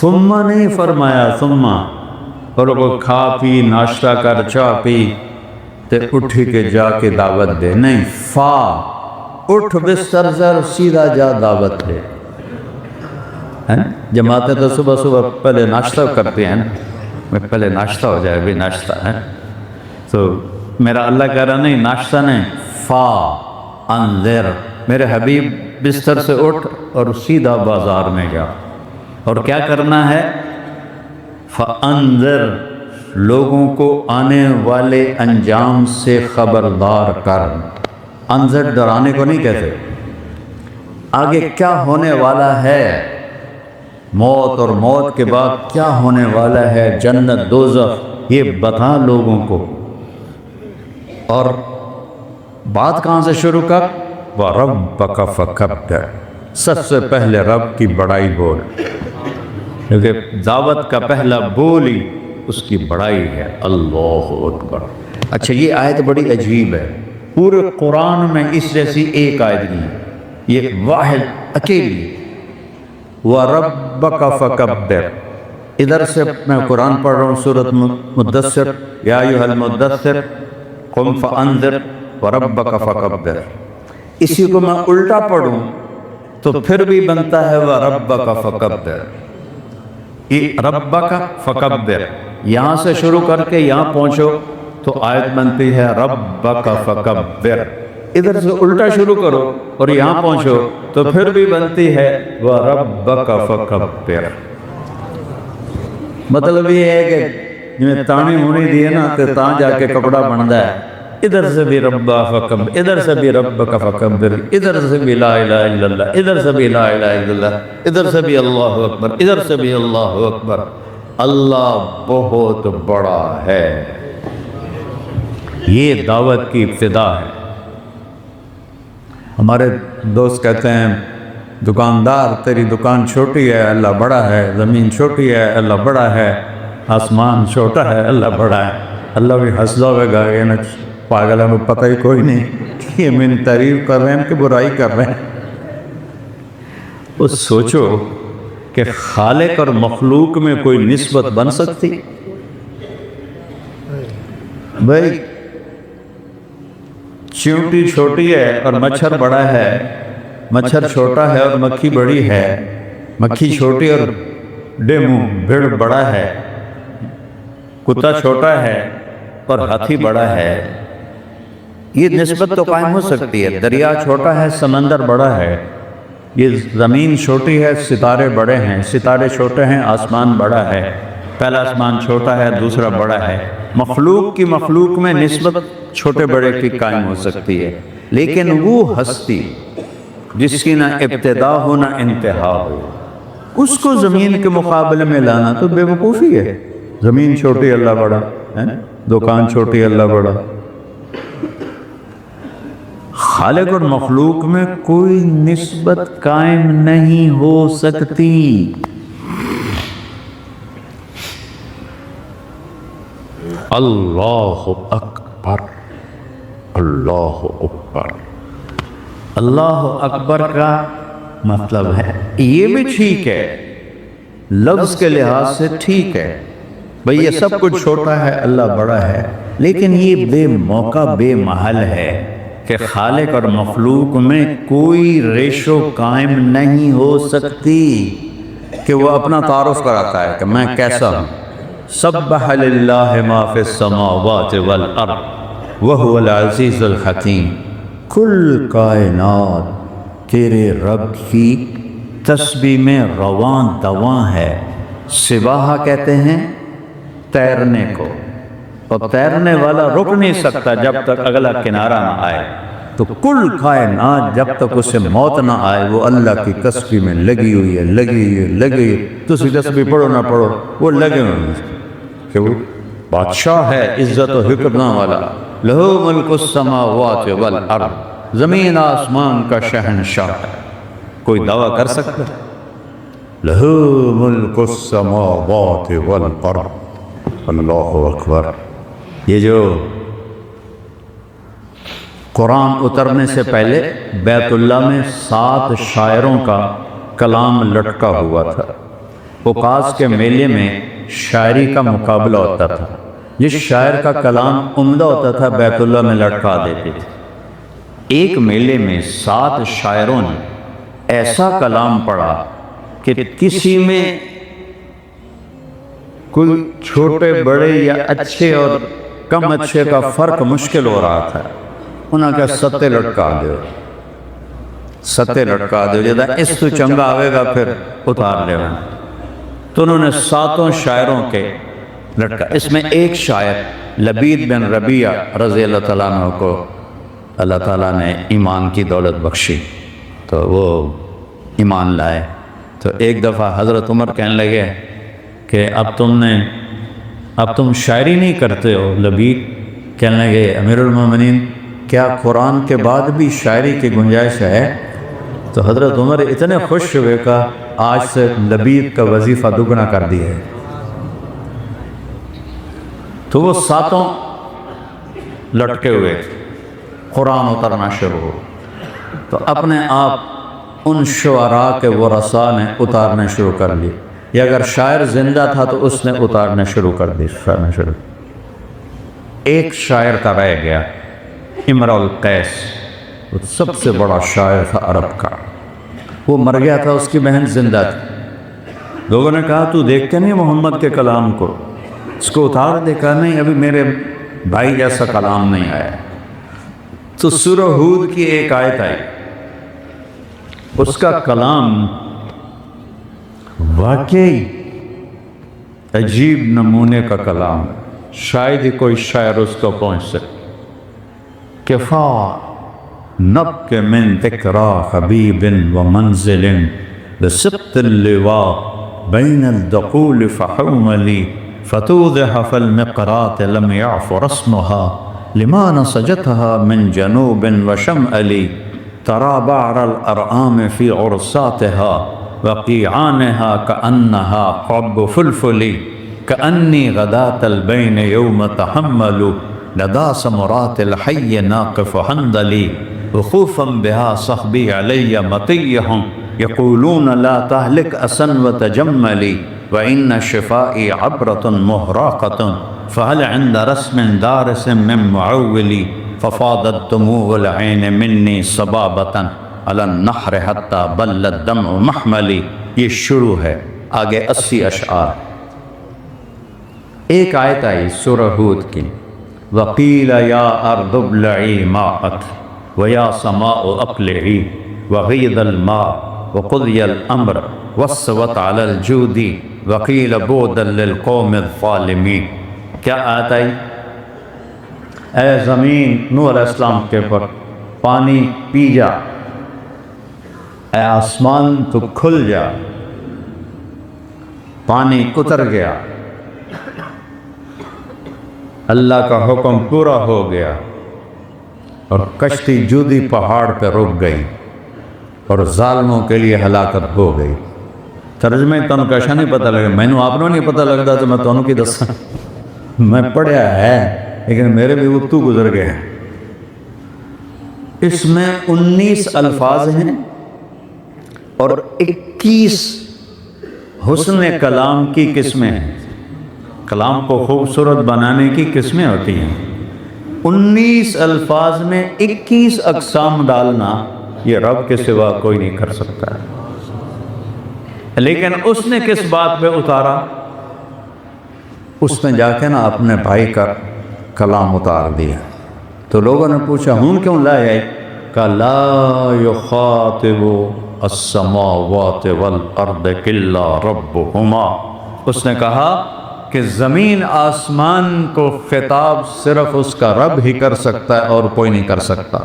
ثم نہیں فرمایا، ثم اور وہ کھا پی، ناشتہ کر، چاہ پی تے اٹھی کے جا کے دعوت دے. نہیں، فا اٹھ بستر سے سیدھا جا دعوت دے. جماعتیں تو صبح صبح پہلے ناشتہ کرتے ہیں، میں پہلے ناشتہ ہو جائے، بھی ناشتہ ہے تو میرا اللہ کہہ رہا نہیں، ناشتہ نہیں، فا انذر. میرے حبیب بستر سے اٹھ اور سیدھا بازار میں جا. اور کیا کرنا ہے؟ فانذر، لوگوں کو آنے والے انجام سے خبردار کر. انذر ڈرانے کو نہیں کہتے، آگے کیا ہونے والا ہے، موت اور موت کے بعد کیا ہونے والا ہے، جنت دوزخ، یہ بتا لوگوں کو. اور بات کہاں سے شروع کر؟ وَرَبَّكَ فَكَبِّرْ. سب سے پہلے رب کی بڑائی بول، کیونکہ دعوت کا پہلا بول ہی اس کی بڑائی ہے. اللہ اکبر. اچھا یہ آیت بڑی عجیب ہے، پورے قرآن میں اس جیسی ایک آیت نہیں، یہ واحد اکیلی. وَرَبَّكَ فَكَبِّرْ. ادھر سے میں قرآن پڑھ رہا ہوں سورۃ مدثر، یا ایھا المدثر قم فانذر وَرَبَّكَ فَكَبِّرْ. اسی کو میں الٹا پڑھوں تو پھر بھی بنتا ہے وَرَبَّكَ فَكَبِّرْ. یہ ربک فکبر، یہاں سے شروع کر کے یہاں پہنچو تو آیت بنتی ہے ربک فکبر، ادھر سے الٹا شروع کرو اور یہاں پہنچو تو پھر بھی بنتی ہے وَرَبَّكَ فَكَبِّرْ۔ مطلب یہ ہے کہ جنہیں تانی ہونی دی ہے نا تو تاں جا کے کپڑا بندا ہے، ادھر سے بھی ربا فکبر، ادھر سے بھی ربک فکبر، ادھر سے بھی لا الہ الا اللہ، ادھر سے بھی لا الہ الا اللہ، ادھر سے بھی اللہ اکبر، ادھر سے بھی اللہ اکبر۔ اللہ بہت بڑا ہے، یہ دعوت کی ابتدا ہے۔ ہمارے دوست کہتے ہیں دکاندار تیری دکان چھوٹی ہے اللہ بڑا ہے، زمین چھوٹی ہے اللہ بڑا ہے، آسمان چھوٹا ہے اللہ بڑا ہے۔ اللہ بھی ہنسدا ہوئے گا یہ نا پاگل ہمیں پتہ ہی کوئی نہیں کہ یہ میری تعریف کر رہے ہیں کہ برائی کر رہے ہیں۔ وہ سوچو کہ خالق اور مخلوق میں کوئی نسبت بن سکتی؟ بھائی چیونٹی چھوٹی ہے اور مچھر بڑا ہے، مچھر چھوٹا ہے اور مکھی بڑی ہے، مکھی چھوٹی اور ڈیمو بھیڑ بڑا ہے، کتا چھوٹا ہے اور ہاتھی بڑا ہے، یہ نسبت تو قائم ہو سکتی ہے۔ دریا چھوٹا ہے سمندر بڑا ہے، یہ زمین چھوٹی ہے ستارے بڑے ہیں، ستارے چھوٹے ہیں آسمان بڑا ہے، پہلا آسمان چھوٹا ہے دوسرا بڑا ہے۔ مخلوق کی مخلوق میں نسبت چھوٹے بڑے کی قائم ہو سکتی ہے، لیکن وہ ہستی جس کی نہ ابتدا ہو نہ انتہا ہو، اس کو زمین کے مقابلے میں لانا تو بے وقوفی ہے۔ زمین چھوٹی اللہ بڑا ہے، دکان چھوٹی اللہ بڑا۔ خالق اور مخلوق میں کوئی نسبت قائم نہیں ہو سکتی۔ اللہ اکبر، اللہ اکبر۔ اللہ اکبر کا مطلب ہے یہ بھی ٹھیک ہے، لفظ کے لحاظ سے ٹھیک ہے، بھئی یہ سب کچھ چھوٹا ہے اللہ بڑا ہے، لیکن یہ بے موقع بے محل ہے کہ خالق اور مخلوق میں کوئی ریشو قائم نہیں ہو سکتی کہ وہ اپنا تعارف کراتا ہے کہ میں کیسا ہوں۔ سبح للہ ما فی السماوات والارض وہو العزیز الحکیم۔ کل کائنات تیرے رب کی تسبیح میں رواں دواں ہے۔ سباحہ کہتے ہیں تیرنے کو، اور تیرنے والا رک نہیں سکتا جب تک اگلا کنارہ نہ آئے، تو کل کائنات جب تک اسے موت نہ آئے وہ اللہ کی تسبیح میں لگی ہوئی ہے، لگی ہوئی ہے، لگی ہوئی ہے۔ تو اسی تسبیح پڑھو نہ پڑھو وہ لگے ہوئے ہیں کہ وہ بادشاہ ہے عزت و حکمران والا۔ لہو ملک السماوات والارض، زمین آسمان کا شہنشاہ ہے۔ کوئی دعویٰ کر سکتا ہے؟ لہو ملک السماوات والارض، اللہ اکبر۔ یہ جو قرآن اترنے سے پہلے بیت اللہ میں 7 شاعروں کا کلام لٹکا ہوا تھا۔ اوقاز کے میلے میں شاعری کا مقابلہ ہوتا تھا، جس شاعر کا کلام عمدہ ہوتا تھا بیت اللہ میں لٹکا دیتے تھے۔ ایک میلے میں 7 شاعروں نے ایسا کلام پڑھا کہ کسی میں کوئی چھوٹے بڑے یا اچھے اور کم اچھے کا فرق مشکل ہو رہا تھا۔ انہوں نے کہا ستے لٹکا دیو، ستے لٹکا دیو، جدا اس تو چنگا آوے گا پھر اتار لے گا۔ تو انہوں نے 7 شاعروں کے لٹکا۔ اس میں ایک شاعر لبید بن ربیعہ رضی اللہ تعالیٰ عنہ کو اللہ تعالیٰ نے ایمان کی دولت بخشی، تو وہ ایمان لائے۔ تو ایک دفعہ حضرت عمر کہنے لگے کہ اب تم شاعری نہیں کرتے ہو۔ لبید کہنے لگے امیر المومنین کیا قرآن کے بعد بھی شاعری کی گنجائش ہے؟ تو حضرت عمر اتنے خوش ہوئے کہ آج سے لبید کا وظیفہ دگنا کر دیا ہے۔ تو وہ 7 لٹکے ہوئے، قرآن اترنا شروع ہو، تو اپنے آپ ان شعراء کے ورثاء نے اتارنے شروع کر لی، یا اگر شاعر زندہ تھا تو اس نے اتارنے شروع کر دی۔ ایک شاعر کا رہ گیا، امرؤ القیس، وہ سب سے بڑا شاعر تھا عرب کا، وہ مر گیا تھا، اس کی بہن زندہ تھی۔ لوگوں نے کہا تو دیکھتے نہیں محمد کے کلام کو، اس کو اتار دے۔ کہا نہیں، ابھی بھائی جیسا کلام نہیں آیا۔ تو سورہ ہود کی ایک آیت آئی، اس کا کلام واقعی عجیب نمونے کا کلام ہے، شاید ہی کوئی شاعر اس کو پہنچ سکے۔ کفا نبک من ذکرا حبیب و منزل بسبت اللواء بین الدقول فحوملی فتوضح فالمقرات لم يعف رسمها لما نسجتها من جنوب وشمألی ترى بعر الأرآم في عرصاتها وقيعانها كأنها قب فلفل كأني غداة البين يوم تحمل لدى سمرات الحي ناقف حندلي وخوفا بها صحبي علي مطيهم يقولون لا تهلك أسن وتجملي وإن شفائي عبرة مهراقة فهل عند رسم دارس من معولي ففاضت دموع العين مني صبابة على النحر حتى بل الدمع محملی۔ یہ شروع ہے، آگے 80 اشعار۔ ایک آیت آئی سورہ ہود کی، وقیل یا ارض ابلعی ماءک ویا سماء اقلعی وغیض الماء وقضی الامر واستوت علی الجود وقیل بعدا للقوم الظالمین۔ کیا آیت آئی؟ اے زمین نوح علیہ السلام کے پر پانی پی جا، اے آسمان تو کھل جا، پانی اتر گیا، اللہ کا حکم پورا ہو گیا، اور کشتی جودی پہاڑ پہ رک گئی اور ظالموں کے لیے ہلاکت ہو گئی۔ ترجمے تنوں کیسا نہیں پتہ لگا، میں نے آپ نے نہیں پتہ لگتا تو میں تنوں کی دساں، میں پڑھیا ہے لیکن میرے بھی وقتو گزر گئے۔ اس میں 19 الفاظ ہیں اور 21 حسن کلام کی قسمیں ہیں۔ کلام کو خوبصورت بنانے کی قسمیں ہوتی ہیں۔ 19 الفاظ میں 21 اقسام ڈالنا یہ رب کے سوا کوئی نہیں کر سکتا ہے۔ لیکن اس نے کس بات پہ اتارا؟ اس نے جا کے نا اپنے بھائی کا کلام اتار دیا۔ تو لوگوں نے پوچھا ہوں کیوں لائے؟ کہ لا یخاطب السماوات والارض الا ربہما۔ اس نے کہا کہ زمین آسمان کو خطاب صرف اس کا رب ہی کر سکتا ہے اور کوئی نہیں کر سکتا۔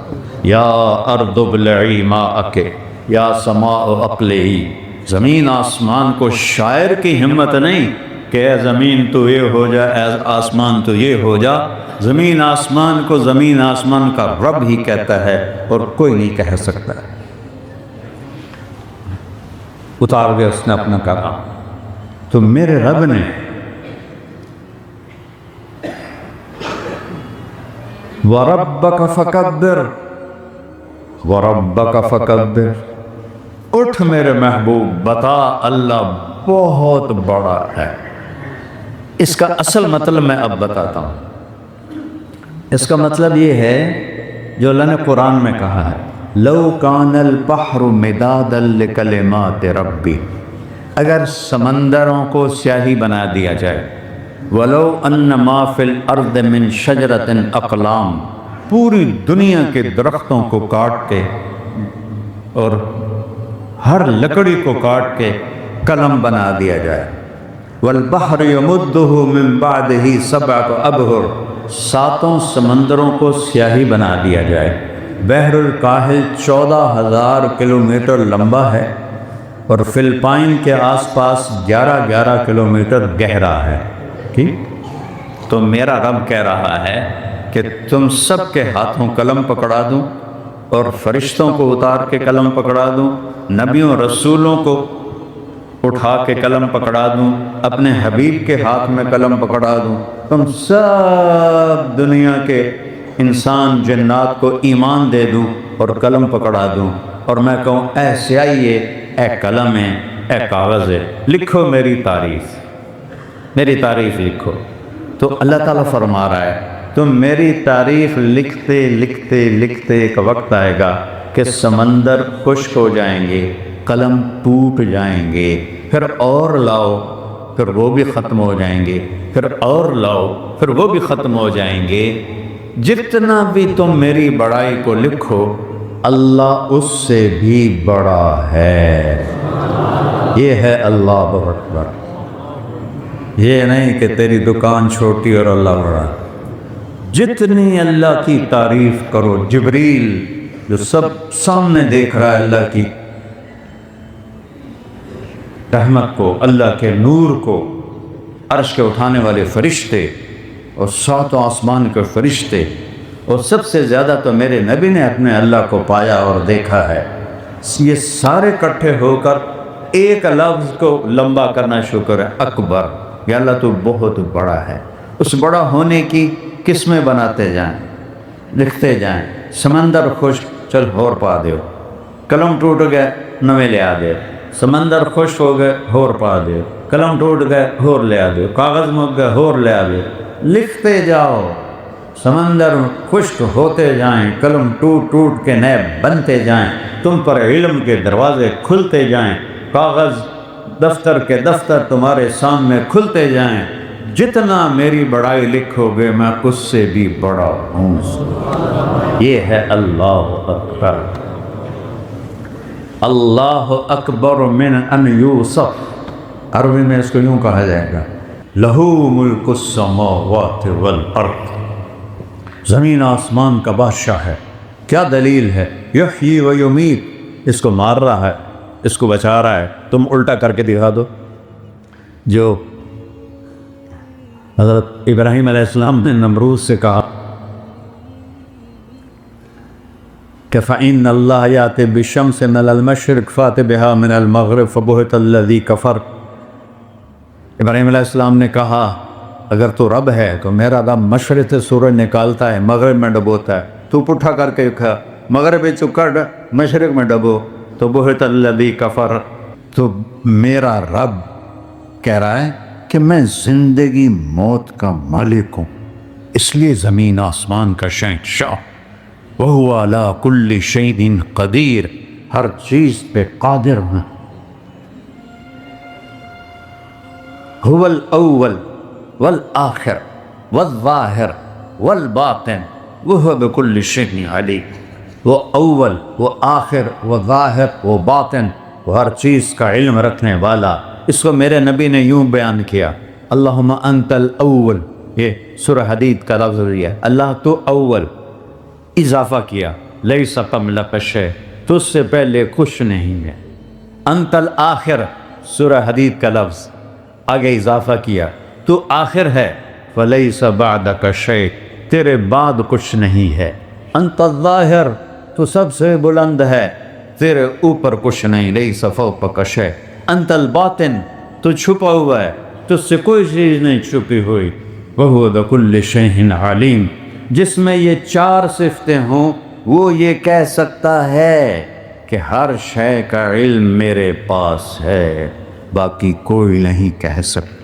یا ارض ابلعی ماءک یا سماء اقلعی۔ زمین آسمان کو شاعر کی ہمت نہیں کہ اے زمین تو یہ ہو جا، اے آسمان تو یہ ہو جا۔ زمین آسمان کو زمین آسمان کا رب ہی کہتا ہے اور کوئی نہیں کہہ سکتا۔ اتار گیا اس نے اپنا کلام۔ تو میرے رب نے وَرَبَّكَ فَكَبِّرْ وَرَبَّكَ فَكَبِّرْ، اٹھ میرے محبوب بتا اللہ بہت بڑا ہے۔ اس کا اصل مطلب میں اب بتاتا ہوں۔ اس کا مطلب یہ ہے جو اللہ نے قرآن میں کہا ہے، لو کان البحر مدادا لکلمات ربی، اگر سمندروں کو سیاہی بنا دیا جائے، ولو ان ما فی الارض من شجرۃ اقلام، پوری دنیا کے درختوں کو کاٹ کے اور ہر لکڑی کو کاٹ کے قلم بنا دیا جائے، والبحر یمدہ من بعدہ سبعۃ ابحر، 7 سمندروں کو سیاہی بنا دیا جائے۔ بحر الکاہل 14,000 کلومیٹر لمبا ہے اور فلپائن کے آس پاس 11 کلومیٹر گہرا ہے۔ ٹھیک؟ تو میرا رب کہہ رہا ہے کہ تم سب کے ہاتھوں قلم پکڑا دوں اور فرشتوں کو اتار کے قلم پکڑا دوں، نبیوں رسولوں کو اٹھا کے قلم پکڑا دوں، اپنے حبیب کے ہاتھ میں قلم پکڑا دوں، تم سب دنیا کے انسان جنات کو ایمان دے دوں اور قلم پکڑا دوں، اور میں کہوں اے سیاہیے، اے قلم ہے، اے کاغذ ہے، لکھو میری تعریف، میری تعریف لکھو۔ تو اللہ تعالیٰ فرما رہا ہے تم میری تعریف لکھتے لکھتے لکھتے ایک وقت آئے گا کہ سمندر خشک ہو جائیں گے، قلم ٹوٹ جائیں گے، پھر اور لاؤ پھر وہ بھی ختم ہو جائیں گے، پھر اور لاؤ، پھر وہ بھی ختم ہو جائیں گے۔ جتنا بھی تم میری بڑائی کو لکھو، اللہ اس سے بھی بڑا ہے۔ یہ ہے اللہ اکبر۔ یہ نہیں کہ تیری دکان چھوٹی اور اللہ بڑا۔ جتنی اللہ کی تعریف کرو، جبریل جو سب سامنے دیکھ رہا ہے اللہ کی رحمت کو، اللہ کے نور کو، عرش کے اٹھانے والے فرشتے اور ساتوں آسمان کے فرشتے، اور سب سے زیادہ تو میرے نبی نے اپنے اللہ کو پایا اور دیکھا ہے، یہ سارے اکٹھے ہو کر ایک لفظ کو لمبا کرنا شکر ہے، اکبر۔ یا اللہ تو بہت بڑا ہے۔ اس بڑا ہونے کی قسمیں بناتے جائیں، لکھتے جائیں۔ سمندر خشک، چل ہور پا دیو، قلم ٹوٹ گئے نویں لے آ دے، سمندر خشک ہو گئے ہور پا دیو، قلم ٹوٹ گئے ہور لے آ دیو، کاغذ مک گئے ہور لے آ دیو، لکھتے جاؤ، سمندر خشک ہوتے جائیں، قلم ٹوٹ ٹوٹ کے نئے بنتے جائیں، تم پر علم کے دروازے کھلتے جائیں، کاغذ دفتر کے دفتر تمہارے سامنے کھلتے جائیں۔ جتنا میری بڑائی لکھو گے میں اس سے بھی بڑا ہوں۔ یہ ہے اللہ اکبر۔ اللہ اکبر من ان یوصف، عربی میں اس کو یوں کہا جائے گا، لہو ملک السماوات والارض، زمین آسمان کا بادشاہ ہے۔ کیا دلیل ہے؟ یحیی و یمیت، اس کو مار رہا ہے، اس کو بچا رہا ہے۔ تم الٹا کر کے دکھا دو جو حضرت ابراہیم علیہ السلام نے نمرود سے کہا کہ فَإِنَّ اللَّهَ يَأْتِي بِالشَّمْسِ مِنَ الْمَشْرِقِ فَأْتِ بِهَا مِنَ الْمَغْرِبِ فَبُهِتَ الَّذِي كَفَرَ۔ ابراہیم علیہ السلام نے کہا اگر تو رب ہے تو میرا رب مشرق سے سورج نکالتا ہے، مغرب میں ڈبوتا ہے، تو پٹھا کر کے کھا، مغرب چکر مشرق میں ڈبو، تو بہت الذی کفر۔ تو میرا رب کہہ رہا ہے کہ میں زندگی موت کا مالک ہوں، اس لیے زمین آسمان کا شہنشاہ، وَهُوَ عَلَىٰ كُلِّ شَيْءٍ قدیر، ہر چیز پہ قادر ہوں۔ هُوَ الْأَوَّلُ وَالْآخِرُ وَالظَّاهِرُ وَالْبَاطِنُ وَهُوَ بِكُلِّ شَيْءٍ عَلِيمٌ۔ وہ اول، وہ آخر، وہ ظاہر، وہ باطن، وہ ہر چیز کا علم رکھنے والا۔ اس کو میرے نبی نے یوں بیان کیا، اللہم انت الاول، یہ سورہ حدید کا لفظ ہے، اللہ تو اول، اضافہ کیا، لیس قبلک شیء، تجھ سے پہلے کچھ نہیں ہے۔ انت الآخر، سورہ حدید کا لفظ، آگے اضافہ کیا، تو آخر ہے، فلیس بعدک شیء، تیرے بعد کچھ نہیں ہے۔ انت الظاہر، تو سب سے بلند ہے، تیرے اوپر کچھ نہیں، لیس فوقک شیء۔ انت الباطن، تو چھپا ہوا ہے، تجھ سے کوئی چیز نہیں چھپی ہوئی، وَهُوَ بِكُلِّ شَيْءٍ عَلِيمٌ۔ جس میں یہ چار صفتیں ہوں وہ یہ کہہ سکتا ہے کہ ہر شے کا علم میرے پاس ہے، باقی کوئی نہیں کہہ سکتا،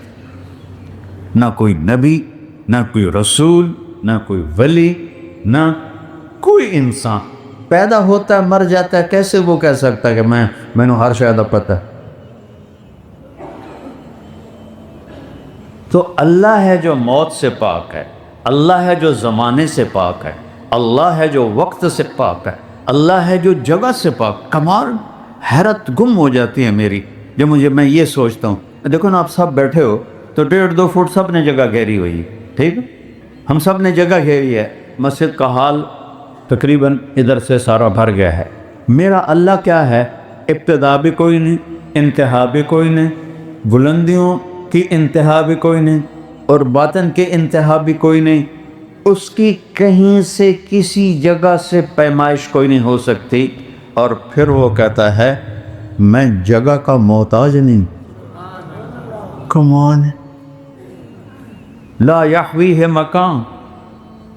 نہ کوئی نبی، نہ کوئی رسول، نہ کوئی ولی، نہ کوئی انسان۔ پیدا ہوتا ہے مر جاتا ہے، کیسے وہ کہہ سکتا ہے کہ میں نے ہر شاید پتہ ہے؟ تو اللہ ہے جو موت سے پاک ہے، اللہ ہے جو زمانے سے پاک ہے، اللہ ہے جو وقت سے پاک ہے، اللہ ہے جو جگہ سے پاک۔ کمال، حیرت گم ہو جاتی ہے میری جب میں یہ سوچتا ہوں۔ دیکھو نا، آپ سب بیٹھے ہو تو 1.5-2 فٹ سب نے جگہ گھیری ہوئی، ٹھیک، ہم سب نے جگہ گھیری ہے، مسجد کا حال تقریباً ادھر سے سارا بھر گیا ہے۔ میرا اللہ کیا ہے؟ ابتدا بھی کوئی نہیں، انتہا بھی کوئی نہیں، بلندیوں کی انتہا بھی کوئی نہیں، اور باطن کی انتہا بھی کوئی نہیں، اس کی کہیں سے کسی جگہ سے پیمائش کوئی نہیں ہو سکتی۔ اور پھر وہ کہتا ہے میں جگہ کا محتاج نہیں۔ کمان لا یحویہ مکان،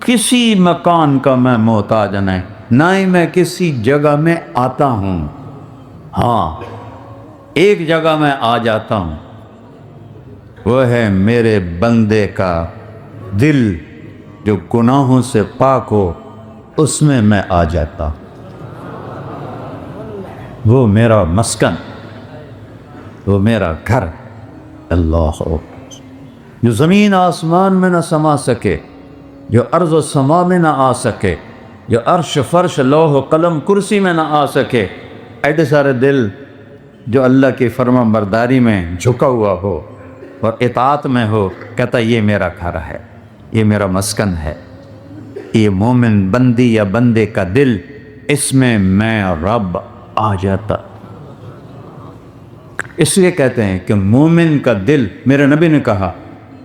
کسی مکان کا میں محتاج نہیں، نہ ہی میں کسی جگہ میں آتا ہوں۔ ہاں، ایک جگہ میں آ جاتا ہوں، وہ ہے میرے بندے کا دل جو گناہوں سے پاک ہو، اس میں آ جاتا ہوں۔ وہ میرا مسکن، وہ میرا گھر، اللہ ہو، جو زمین آسمان میں نہ سما سکے، جو ارض و سما میں نہ آ سکے، جو عرش فرش لوح و قلم کرسی میں نہ آ سکے، ایسے سارے دل جو اللہ کی فرما برداری میں جھکا ہوا ہو اور اطاعت میں ہو، کہتا یہ میرا گھر ہے، یہ میرا مسکن ہے، یہ مومن بندی یا بندے کا دل، اس میں میں رب آ جاتا۔ اس لیے کہتے ہیں کہ مومن کا دل، میرے نبی نے کہا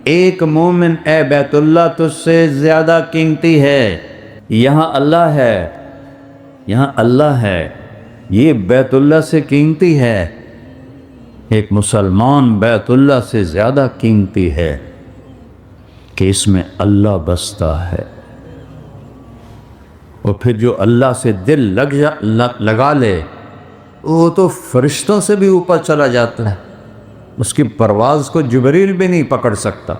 ایک مومن اے بیت اللہ تجھ سے زیادہ قیمتی ہے، یہاں اللہ ہے، یہاں اللہ ہے، یہ بیت اللہ سے قیمتی ہے، ایک مسلمان بیت اللہ سے زیادہ قیمتی ہے کہ اس میں اللہ بستا ہے۔ اور پھر جو اللہ سے دل لگا لے وہ تو فرشتوں سے بھی اوپر چلا جاتا ہے، اس کی پرواز کو جبریل بھی نہیں پکڑ سکتا۔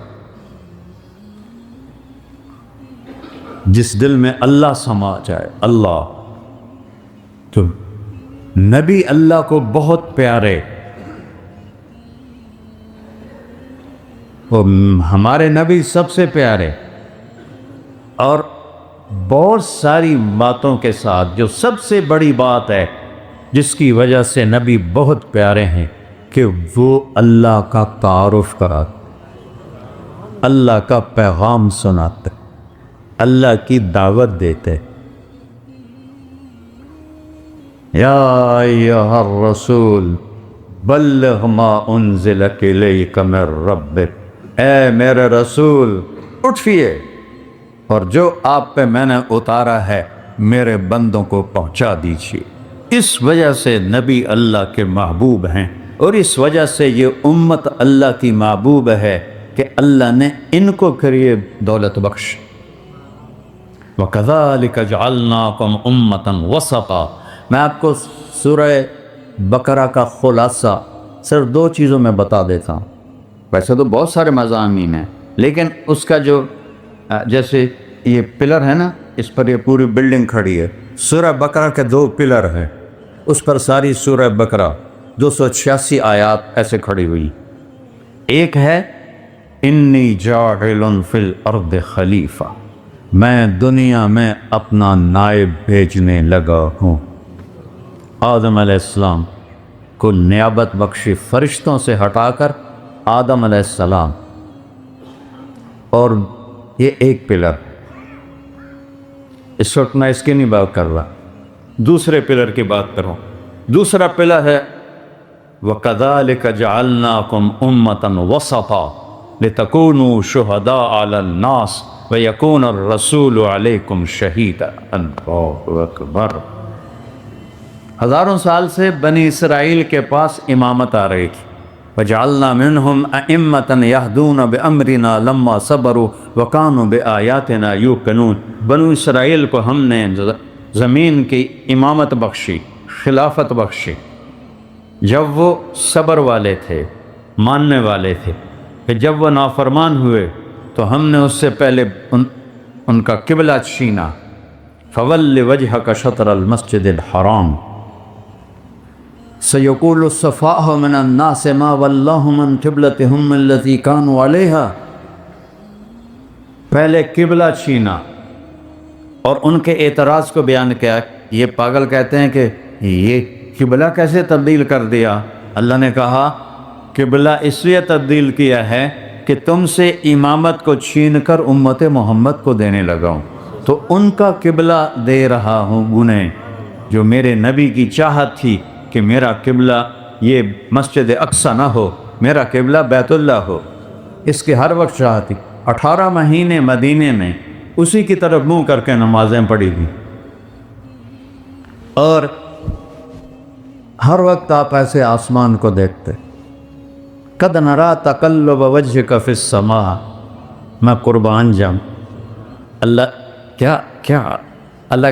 جس دل میں اللہ سما جائے، اللہ، تو نبی اللہ کو بہت پیارے، وہ ہمارے نبی سب سے پیارے، اور بہت ساری باتوں کے ساتھ جو سب سے بڑی بات ہے جس کی وجہ سے نبی بہت پیارے ہیں کہ وہ اللہ کا تعارف کراتے، اللہ کا پیغام سناتے، اللہ کی دعوت دیتے۔ یا ایھا الرسول بلغ ما انزل الیک من ربک، اے میرے رسول اٹھئے اور جو آپ پہ میں نے اتارا ہے میرے بندوں کو پہنچا دیجیے۔ اس وجہ سے نبی اللہ کے محبوب ہیں، اور اس وجہ سے یہ امت اللہ کی محبوب ہے کہ اللہ نے ان کو کریے دولت بخش۔ وَكَذَلِكَ جَعَلْنَاكُمْ أُمَّةً وَسَطًا۔ میں آپ کو سورہ بقرہ کا خلاصہ صرف 2 چیزوں میں بتا دیتا ہوں، ویسے تو بہت سارے مضامین ہیں، لیکن اس کا جو جیسے یہ پلر ہے نا، اس پر یہ پوری بلڈنگ کھڑی ہے، سورہ بقرہ کے 2 پلر ہیں، اس پر ساری سورہ بقرہ 286 آیات ایسے کھڑی ہوئی۔ ایک ہے انی جاعل فی الارض خلیفہ، میں دنیا میں اپنا نائب بھیجنے لگا ہوں۔ آدم علیہ السلام کو نیابت بخشی فرشتوں سے ہٹا کر آدم علیہ السلام، اور یہ ایک پلر، اس وقت میں اس کی نہیں بات کر رہا، دوسرے پلر کی بات کروں۔ دوسرا پلر ہے وَكَذَلِكَ جَعَلْنَاكُمْ أُمَّةً وَسَطًا لِتَكُونُوا شُهَدَاءَ عَلَى النَّاسِ وَيَكُونَ الرَّسُولُ عَلَيْكُمْ شَهِيدًا۔ اللہ اکبر۔ ہزاروں سال سے بنی اسرائیل کے پاس امامت آ رہی تھی، وَجَعَلْنَا مِنْهُمْ أَئِمَّةً يَهْدُونَ بِأَمْرِنَا لَمَّا صَبَرُوا وَكَانُوا بِآيَاتِنَا يُوقِنُونَ۔ بنو اسرائیل کو ہم نے زمین کی امامت بخشی، خلافت بخشی، جب وہ صبر والے تھے، ماننے والے تھے، کہ جب وہ نافرمان ہوئے تو ہم نے اس سے پہلے ان کا قبلہ چھینا۔ فَوَلِّ وَجْهَكَ شَطْرَ الْمَسْجِدِ الْحَرَامِ سَيَقُولُ السُّفَهَاءُ مِنَ النَّاسِ مَا وَلَّاهُمْ عَنْ قِبْلَتِهِمْ الَّتِي كَانُوا عَلَيْهَا۔ پہلے قبلہ چھینا اور ان کے اعتراض کو بیان کیا۔ یہ پاگل کہتے ہیں کہ یہ قبلہ کیسے تبدیل کر دیا؟ اللہ نے کہا قبلہ اس لیے تبدیل کیا ہے کہ تم سے امامت کو چھین کر امت محمد کو دینے لگا ہوں، تو ان کا قبلہ دے رہا ہوں انہیں، جو میرے نبی کی چاہت تھی کہ میرا قبلہ یہ مسجد اقصی نہ ہو، میرا قبلہ بیت اللہ ہو۔ اس کی ہر وقت چاہت تھی۔ 18 مہینے مدینے میں اسی کی طرف منہ کر کے نمازیں پڑھی تھی، اور ہر وقت آپ ایسے آسمان کو دیکھتے۔ قد نرا تقلب وجهك فی السماء، میں قربان جاؤں، اللہ کیا اللہ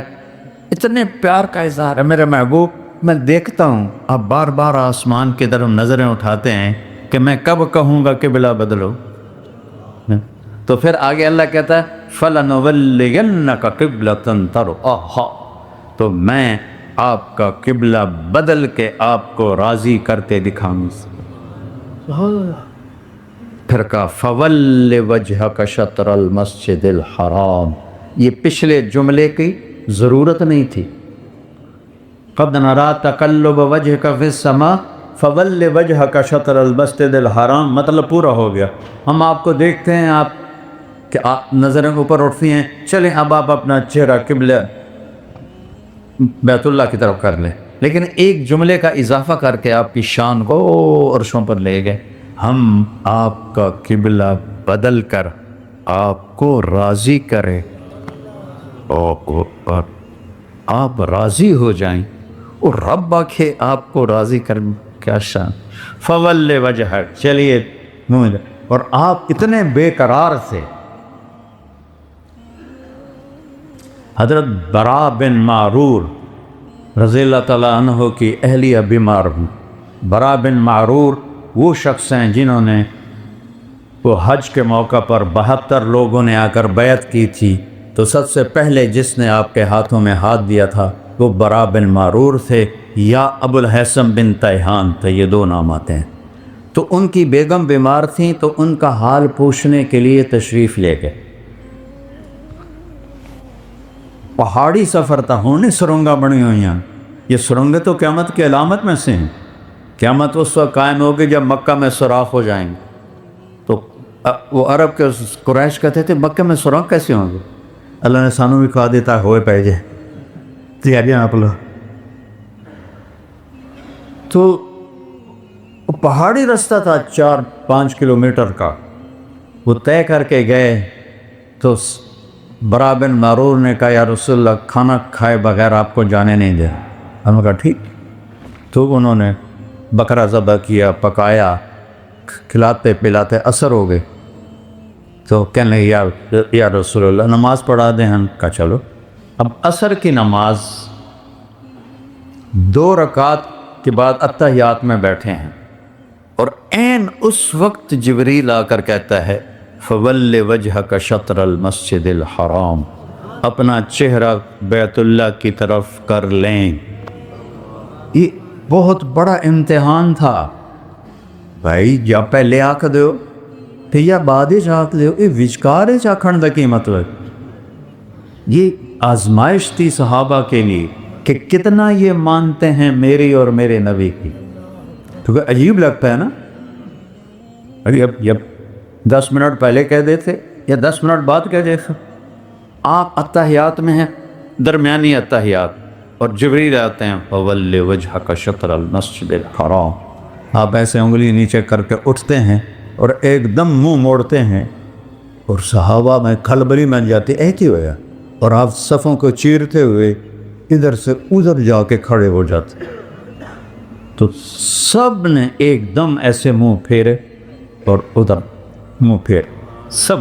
اتنے پیار کا اظہار ہے میرے محبوب۔ میں دیکھتا ہوں آپ بار بار آسمان کی طرف نظریں اٹھاتے ہیں کہ میں کب کہوں گا قبلہ بدلو، تو پھر آگے اللہ کہتا ہے فَلَنُوَلِّيَنَّكَ قِبْلَةً تَرْضَاهَا، تو میں آپ کا قبلہ بدل کے آپ کو راضی کرتے دکھاؤں گا۔ پھر کہا فول وجہک شطر المسجد الحرام، یہ پچھلے جملے کی ضرورت نہیں تھی. قد نرا تقلب وجہک فی السماء فول وجہک شطر المسجد الحرام، مطلب پورا ہو گیا. ہم آپ کو دیکھتے ہیں آپ کہ آپ نظریں اوپر اٹھتی ہیں، چلیں اب آپ اپنا چہرہ قبلہ بیت اللہ کی طرف کر لیں. لیکن ایک جملے کا اضافہ کر کے آپ کی شان کو عرشوں پر لے گئے. ہم آپ کا قبلہ بدل کر آپ کو راضی کرے اور آپ راضی ہو جائیں اور رب آکھے آپ کو راضی کر، کیا شان. فول وجہ، چلیے اور آپ اتنے بے قرار تھے. حضرت برا بن معرور رضی اللہ تعالیٰ عنہ کی اہلیہ بیمار ہوں. برا بن معرور وہ شخص ہیں جنہوں نے وہ حج کے موقع پر 72 لوگوں نے آ کر بیعت کی تھی، تو سب سے پہلے جس نے آپ کے ہاتھوں میں ہاتھ دیا تھا وہ برا بن معرور تھے، یا ابو الحسن بن تیہان تھے، یہ دو نام آتے ہیں. تو ان کی بیگم بیمار تھیں تو ان کا حال پوچھنے کے لیے تشریف لے گئے. پہاڑی سفر تھا، ہونے سرنگاں بنی ہوئی ہیں. یہ سرنگیں تو قیامت کی علامت میں سے ہیں. قیامت اس وقت قائم ہوگی جب مکہ میں سوراخ ہو جائیں گے. تو وہ عرب کے قریش کہتے تھے مکہ میں سوراخ کیسے ہوں گے؟ اللہ نے سانو بھی کہا دیتا ہوئے پہ جائے تیاریاں آپ لوگ. تو پہاڑی رستہ تھا 4-5 کلومیٹر کا، وہ طے کر کے گئے. تو برا بن معرور نے کہا یا رسول اللہ کھانا کھائے بغیر آپ کو جانے نہیں دے. ہم نے کہا ٹھیک. تو انہوں نے بکرا ذبح کیا، پکایا، کھلاتے پلاتے عصر ہو گئے. تو کہنے لگے یا رسول اللہ نماز پڑھا دیں. ہم کہا چلو. اب عصر کی نماز 2 رکعت کے بعد اتحیات میں بیٹھے ہیں، اور عین اس وقت جبریل آ کر کہتا ہے فول وجہک شطر المسجد الحرام، اپنا چہرہ بیت اللہ کی طرف کر لیں. یہ بہت بڑا امتحان تھا بھائی. یا پہلے آکھ دیو پھر یا بعد آکھ دیو، یہ وچکارے چاکھن دا کی مطلب. یہ آزمائش تھی صحابہ کے لیے کہ کتنا یہ مانتے ہیں میری اور میرے نبی کی. کیونکہ عجیب لگتا ہے نا، اب 10 منٹ پہلے کہہ دیتے یا 10 منٹ بعد کہہ دیتے. آپ اتحیات میں ہیں، درمیانی اتحیات، اور جبریل آتے ہیں فول وجہک شطر المسجد الحرام. آپ ایسے انگلی نیچے کر کے اٹھتے ہیں اور ایک دم منہ موڑتے ہیں، اور صحابہ میں کھلبلی بن جاتی ایتی ہویا، اور آپ صفوں کو چیرتے ہوئے ادھر سے ادھر جا کے کھڑے ہو جاتے. تو سب نے ایک دم ایسے منہ پھیرے اور ادھر منہ پھیر. سب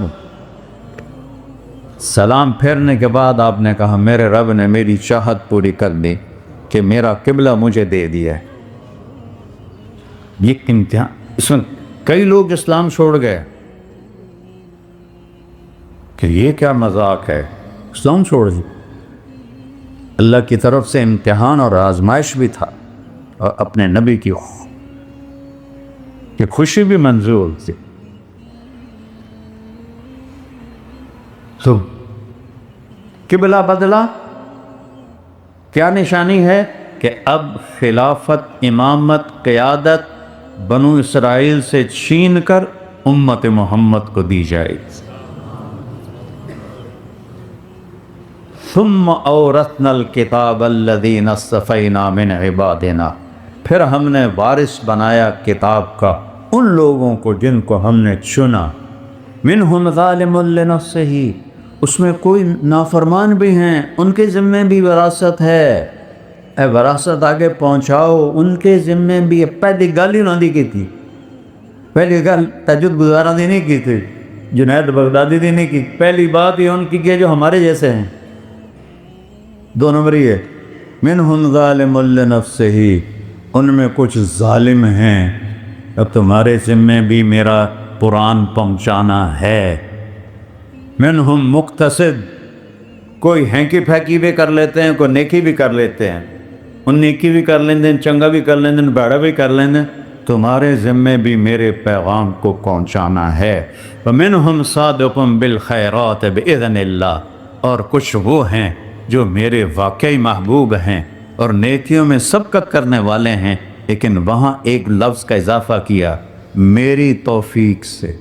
سلام پھیرنے کے بعد آپ نے کہا میرے رب نے میری چاہت پوری کر دی کہ میرا قبلہ مجھے دے دیا ہے. یہ امتحان. اس میں کئی لوگ اسلام چھوڑ گئے کہ یہ کیا مذاق ہے، اسلام چھوڑ دی. اللہ کی طرف سے امتحان اور آزمائش بھی تھا، اور اپنے نبی کی خوشی بھی منظور تھی. تو قبلہ بدلا، کیا نشانی ہے کہ اب خلافت، امامت، قیادت بنو اسرائیل سے چھین کر امت محمد کو دی جائے. ثم اورثنا الکتاب الذین اصطفینا من عبادنا، پھر ہم نے وارث بنایا کتاب کا ان لوگوں کو جن کو ہم نے چنا. منہم ظالم لنفسہ، اس میں کوئی نافرمان بھی ہیں، ان کے ذمے بھی وراثت ہے. اے وراثت آگے پہنچاؤ، ان کے ذمے بھی. پہلی گل ہی انہوں نے کی تھی، پہلی گل تہجد گزارا دی نہیں کی تھی، جنید بغدادی دی نہیں کی. پہلی بات یہ ان کی کہ جو ہمارے جیسے ہیں. 2 نمبر یہ منہم ظالم لنفسہ، ان میں کچھ ظالم ہیں، اب تمہارے ذمے بھی میرا قرآن پہنچانا ہے. منہم مقتصد، کوئی ہینکی پھینکی بھی کر لیتے ہیں، کوئی نیکی بھی کر لیتے ہیں. ان نیکی بھی کر لیندے، چنگا بھی کر لیندے، بیڑا بھی کر لیندے. تمہارے ذمے بھی میرے پیغام کو پہنچانا ہے۔ وَمِنْهُمْ صَادِقٌ بِالْخَيْرَاتِ بِإِذْنِ اللَّهِ، اور کچھ وہ ہیں جو میرے واقعی محبوب ہیں اور نیکیوں میں سبقت کرنے والے ہیں، لیکن وہاں ایک لفظ کا اضافہ کیا، میری توفیق سے،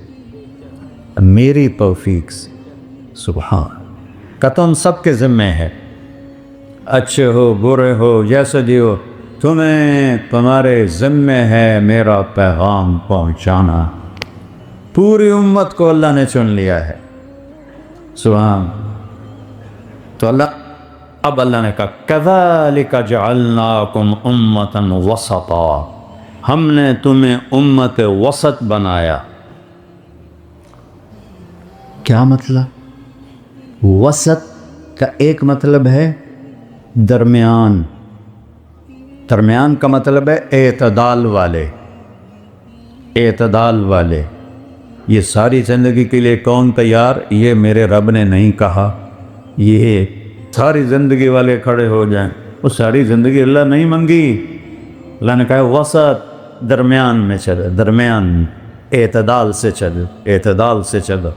میری توفیق سے۔ سبحان کا تم سب کے ذمے ہے، اچھے ہو برے ہو جیسے بھی ہو، تمہارے ذمے ہے میرا پیغام پہنچانا۔ پوری امت کو اللہ نے چن لیا ہے، سبحان۔ تو اب اللہ نے کہا کذالک جعلناکم امۃ وسطا، ہم نے تمہیں امت وسط بنایا۔ کیا مطلب؟ وسط کا ایک مطلب ہے درمیان، درمیان کا مطلب ہے اعتدال والے، اعتدال والے۔ یہ ساری زندگی کے لیے کون تیار؟ یہ میرے رب نے نہیں کہا یہ ساری زندگی والے کھڑے ہو جائیں، وہ ساری زندگی اللہ نہیں منگی، اللہ نے کہا وسط، درمیان میں چلو، درمیان، اعتدال سے چلو، اعتدال سے چلو۔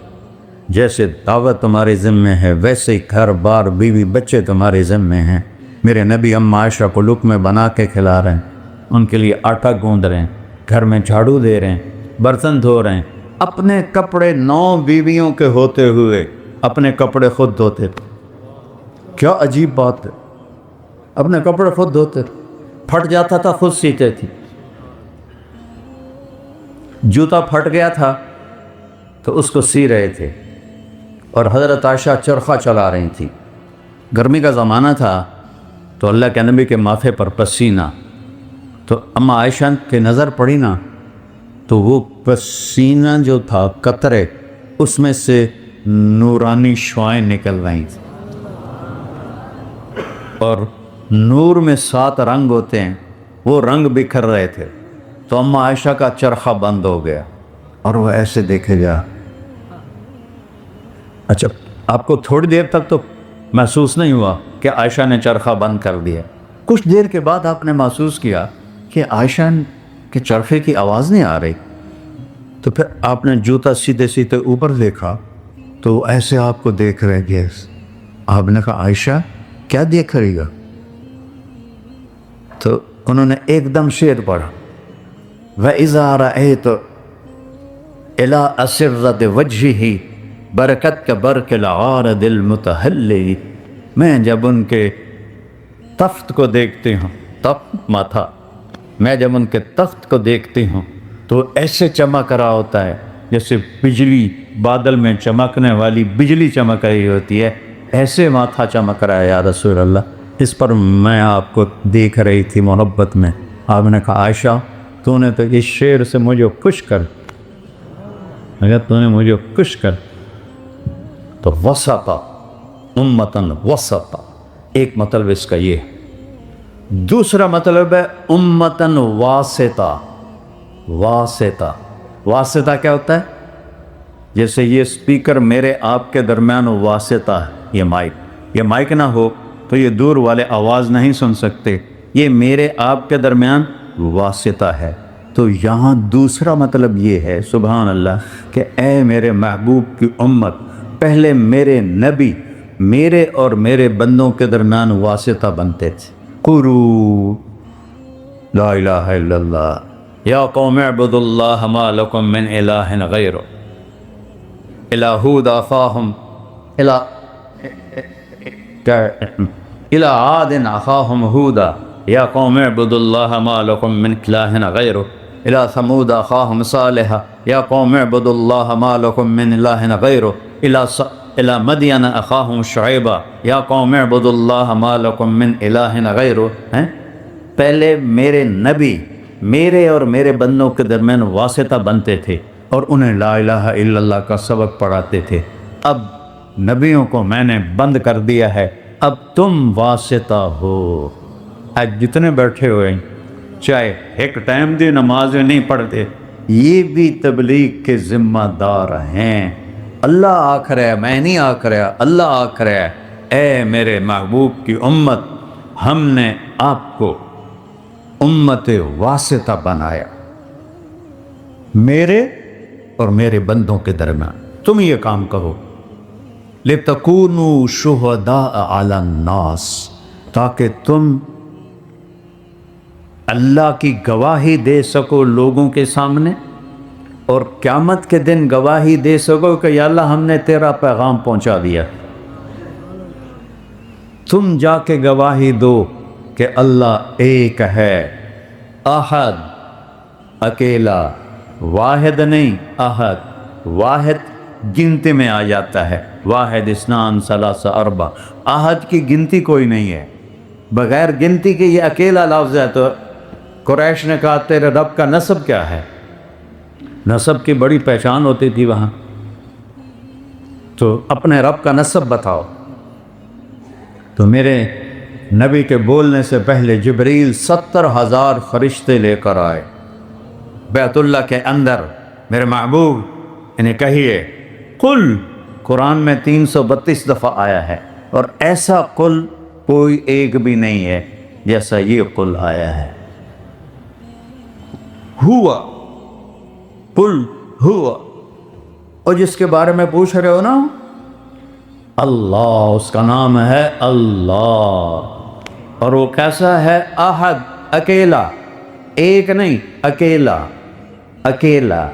جیسے دعوت تمہارے ذمے ہے ویسے ہی گھر بار بیوی بچے تمہارے ذمے ہیں۔ میرے نبی اما عائشہ کو لقمے بنا کے کھلا رہے ہیں، ان کے لیے آٹا گوندھ رہے ہیں، گھر میں جھاڑو دے رہے ہیں، برتن دھو رہے ہیں، اپنے کپڑے 9 بیویوں کے ہوتے ہوئے اپنے کپڑے خود دھوتے تھے۔ کیا عجیب بات ہے، اپنے کپڑے خود دھوتے تھے، پھٹ جاتا تھا خود سیتے تھی، جوتا پھٹ گیا تھا تو اس کو سی رہے تھے، اور حضرت عائشہ چرخہ چلا رہی تھی، گرمی کا زمانہ تھا تو اللہ کے نبی کے ماتھے پر پسینہ، تو اما عائشہ کے نظر پڑی نا تو وہ پسینہ جو تھا قطرے، اس میں سے نورانی شعائیں نکل رہی تھیں، اور نور میں 7 رنگ ہوتے ہیں، وہ رنگ بکھر رہے تھے، تو اما عائشہ کا چرخہ بند ہو گیا اور وہ ایسے دیکھے جا۔ اچھا آپ کو تھوڑی دیر تک تو محسوس نہیں ہوا کہ عائشہ نے چرخہ بند کر دیا، کچھ دیر کے بعد آپ نے محسوس کیا کہ عائشہ کے چرخے کی آواز نہیں آ رہی، تو پھر آپ نے جوتا سیدھے سیدھے اوپر دیکھا تو وہ ایسے آپ کو دیکھ رہے گیس، آپ نے کہا عائشہ کیا دیکھ رہی گا؟ تو انہوں نے ایک دم شعر پڑھا، وَإِذَا رَأَيْتُ إِلَىٰ أَسِرَّةِ وَجْهِهِ برکت کا برق العارض المتحلی، میں جب ان کے تخت کو دیکھتی ہوں، تخت ماتھا، میں جب ان کے تخت کو دیکھتی ہوں تو ایسے چمک رہا ہوتا ہے جیسے بجلی، بادل میں چمکنے والی بجلی چمک رہی ہوتی ہے، ایسے ماتھا چمک رہا ہے یا رسول اللہ۔ اس پر میں آپ کو دیکھ رہی تھی محبت میں، آپ نے کہا عائشہ تو نے تو اس شعر سے مجھے خوش کر، اگر تو نے مجھے خوش کر۔ تو وسطا، امتن وسطا، ایک مطلب اس کا یہ ہے۔ دوسرا مطلب ہے امتن واسطہ، واسطہ، واسطہ کیا ہوتا ہے؟ جیسے یہ سپیکر میرے آپ کے درمیان واسطہ ہے، یہ مائک نہ ہو تو یہ دور والے آواز نہیں سن سکتے، یہ میرے آپ کے درمیان واسطہ ہے۔ تو یہاں دوسرا مطلب یہ ہے سبحان اللہ کہ اے میرے محبوب کی امت، پہلے میرے نبی میرے اور میرے بندوں کے درمیان واسطہ بنتے تھے۔ قولوا لا الہ الا اللہ یا قوم اعبدوا اللہ ما لکم من الہ غیرہ، الى ہود اخاہم الى عاد اخاہم ہودا یا قوم اعبدوا اللہ ما لکم من الہ غیرہ، الى ثمود اخاہم صالحا یا قوم اعبدوا اللہ ما لکم من الہ غیرہ، الى مدین اخاہم شعیبا یا قوم اعبدوا اللہ ما لکم من الہ غیرہ۔ پہلے میرے نبی میرے اور میرے بندوں کے درمیان واسطہ بنتے تھے اور انہیں لا الہ الا اللہ کا سبق پڑھاتے تھے، اب نبیوں کو میں نے بند کر دیا ہے، اب تم واسطہ ہو۔ آج جتنے بیٹھے ہوئے چاہے ایک ٹائم دی نماز نہیں پڑھتے، یہ بھی تبلیغ کے ذمہ دار ہیں۔ اللہ آکھ رہا ہے، میں نہیں آکھ رہا، اللہ آکھ رہا ہے اے میرے محبوب کی امت، ہم نے آپ کو امت واسطہ بنایا۔ میرے اور میرے بندوں کے درمیان تم یہ کام کرو، لِتَكُونُوا شُهَدَاءَ عَلَى النَّاسِ، تاکہ تم اللہ کی گواہی دے سکو لوگوں کے سامنے، اور قیامت کے دن گواہی دے سکو کہ یا اللہ ہم نے تیرا پیغام پہنچا دیا۔ تم جا کے گواہی دو کہ اللہ ایک ہے، احد، اکیلا، واحد نہیں، احد، واحد گنتی میں آ جاتا ہے، واحد، اثنان، ثلاثہ، اربع، احد کی گنتی کوئی نہیں ہے، بغیر گنتی کے یہ اکیلا لفظ ہے۔ تو قریش نے کہا تیرے رب کا نسب کیا ہے؟ نسب کی بڑی پہچان ہوتی تھی وہاں، تو اپنے رب کا نسب بتاؤ۔ تو میرے نبی کے بولنے سے پہلے جبریل 70,000 فرشتے لے کر آئے بیت اللہ کے اندر، میرے محبوب انہیں کہیے قل، قرآن میں 332 دفعہ آیا ہے، اور ایسا قل کوئی ایک بھی نہیں ہے جیسا یہ قل آیا ہے۔ ہوا، قل ہوا، اور جس کے بارے میں پوچھ رہے ہو نا، اللہ، اس کا نام ہے اللہ، اور وہ کیسا ہے؟ احد، اکیلا، ایک نہیں، اکیلا، اکیلا۔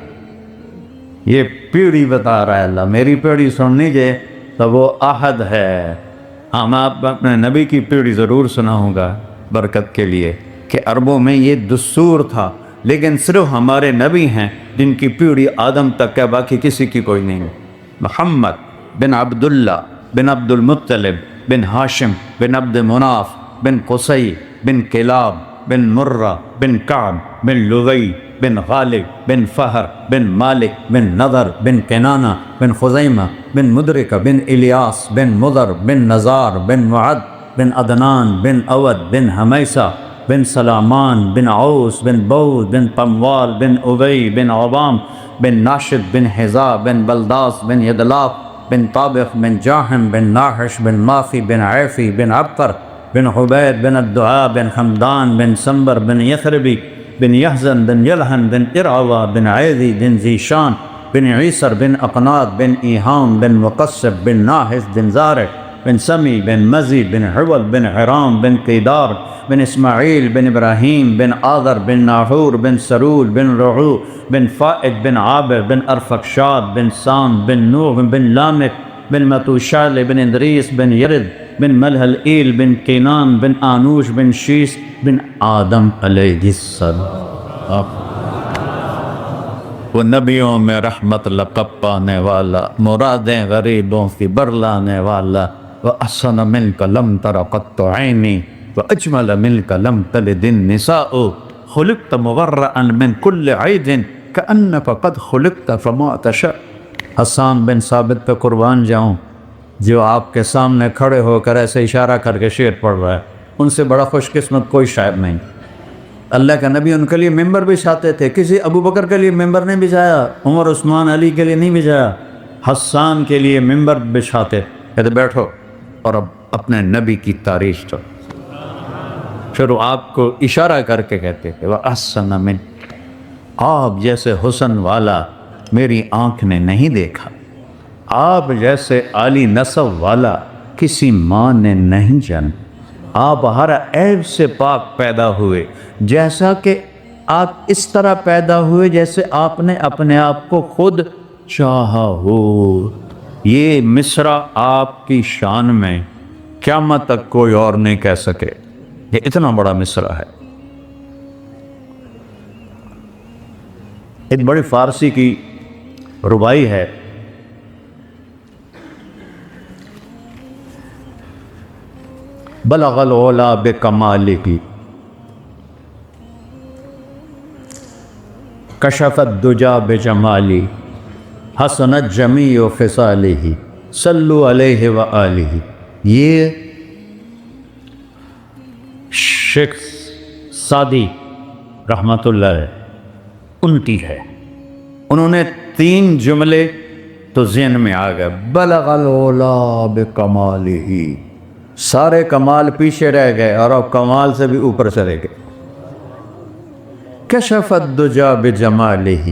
یہ پیڑھی بتا رہا ہے اللہ، میری پیڑھی سن لیجیے تو وہ احد ہے۔ ہم آپ اپنے نبی کی پیڑھی ضرور سناؤں گا برکت کے لیے، کہ عربوں میں یہ دستور تھا، لیکن صرف ہمارے نبی ہیں جن کی پیڑھی آدم تک ہے، باقی کسی کی کوئی نہیں ہے۔ محمد بن عبداللہ بن عبد المطلب بن ہاشم بن عبد مناف بن قصی بن کلاب بن مرہ بن کعب بن لغی بن غالب بن فہر بن مالک بن نضر بن کنانہ بن خزیمہ بن مدرکہ بن الیاس بن مضر بن نزار بن معد بن عدنان بن اود بن حمیسہ بن سلامان بن عوس بن بود بن قموال بن ابی بن عوام بن ناشد بن حذا بن بلداس بن یدلاف بن طابخ بن جاحم بن ناحش بن مافی بن عیفی بن عبقر بن حبید بن الدعاء بن حمدان بن سنبر بن یثربی بن یحزن بن یلحن بن ارعوہ بن عیدی بن ذیشان بن عیسر بن اقناد بن ایہام بن مقصب بن ناحس بن زارع بن سمی بن مزی بن حول بن حرام بن قیدار بن اسماعیل بن ابراہیم بن آذر بن ناحور بن سرول بن رعو بن فائد بن عابر بن ارفقشاد بن سام بن نوح بن لامک بن متوشال بن اندریس بن یرد بن ملحلئیل بن کینان بن آنوش بن شیس بن آدم علیہ السلام، وہ نبیوں میں رحمت لقب پانے والا، مرادیں غریبوں کی برلانے والا، وَأَحْسَنَ مِنْكَ لَمْ تَرَ قَطُّ عَيْنِي وَأَجْمَلَ مِنْكَ لَمْ تَلِدِ النِّسَاءُ خُلِقْتَ مُبَرَّأً مِنْ كُلِّ عَيْبٍ كَأَنَّكَ قَدْ خُلِقْتَ فَمَا تَشَاءُ۔ حسان بن ثابت پہ قربان جاؤں، جو آپ کے سامنے کھڑے ہو کر ایسے اشارہ کر کے شعر پڑھ رہا ہے، ان سے بڑا خوش قسمت کوئی شاعر نہیں۔ اللہ کا نبی ان کے لیے ممبر بچھاتے تھے، کسی ابو بکر کے لیے ممبر نہیں بچھایا، عمر عثمان علی کے لیے نہیں بچھایا، حسان کے لیے ممبر بچھاتے، کہتے بیٹھو اور اب اپنے نبی کی تعریف کرو۔ پھر وہ آپ کو اشارہ کر کے کہتے کہ وَأَحْسَنَ مِنْ، آپ جیسے حسن والا میری آنکھ نے نہیں دیکھا، آپ جیسے عالی نسب والا کسی ماں نے نہیں جانا، آپ ہر عیب سے پاک پیدا ہوئے، جیسا کہ آپ اس طرح پیدا ہوئے جیسے آپ نے اپنے آپ کو خود چاہا ہو۔ یہ مصرع آپ کی شان میں قیامت تک کوئی اور نہیں کہہ سکے، یہ اتنا بڑا مصرع ہے۔ ایک بڑی فارسی کی ربائی ہے، بلغ العلا بکمالہ کشف الدجا بجمالہ حسنت جمیع خصالہ صلو علیہ وآلہ۔ یہ شیخ سعدی رحمۃ اللہ علیہ ان کی ہے، انہوں نے 3 جملے تو ذہن میں آ گئے، بلغ العلا بکمالہ، سارے کمال پیچھے رہ گئے اور اب کمال سے بھی اوپر چلے گئے۔ کشف الدجا بجمالہ،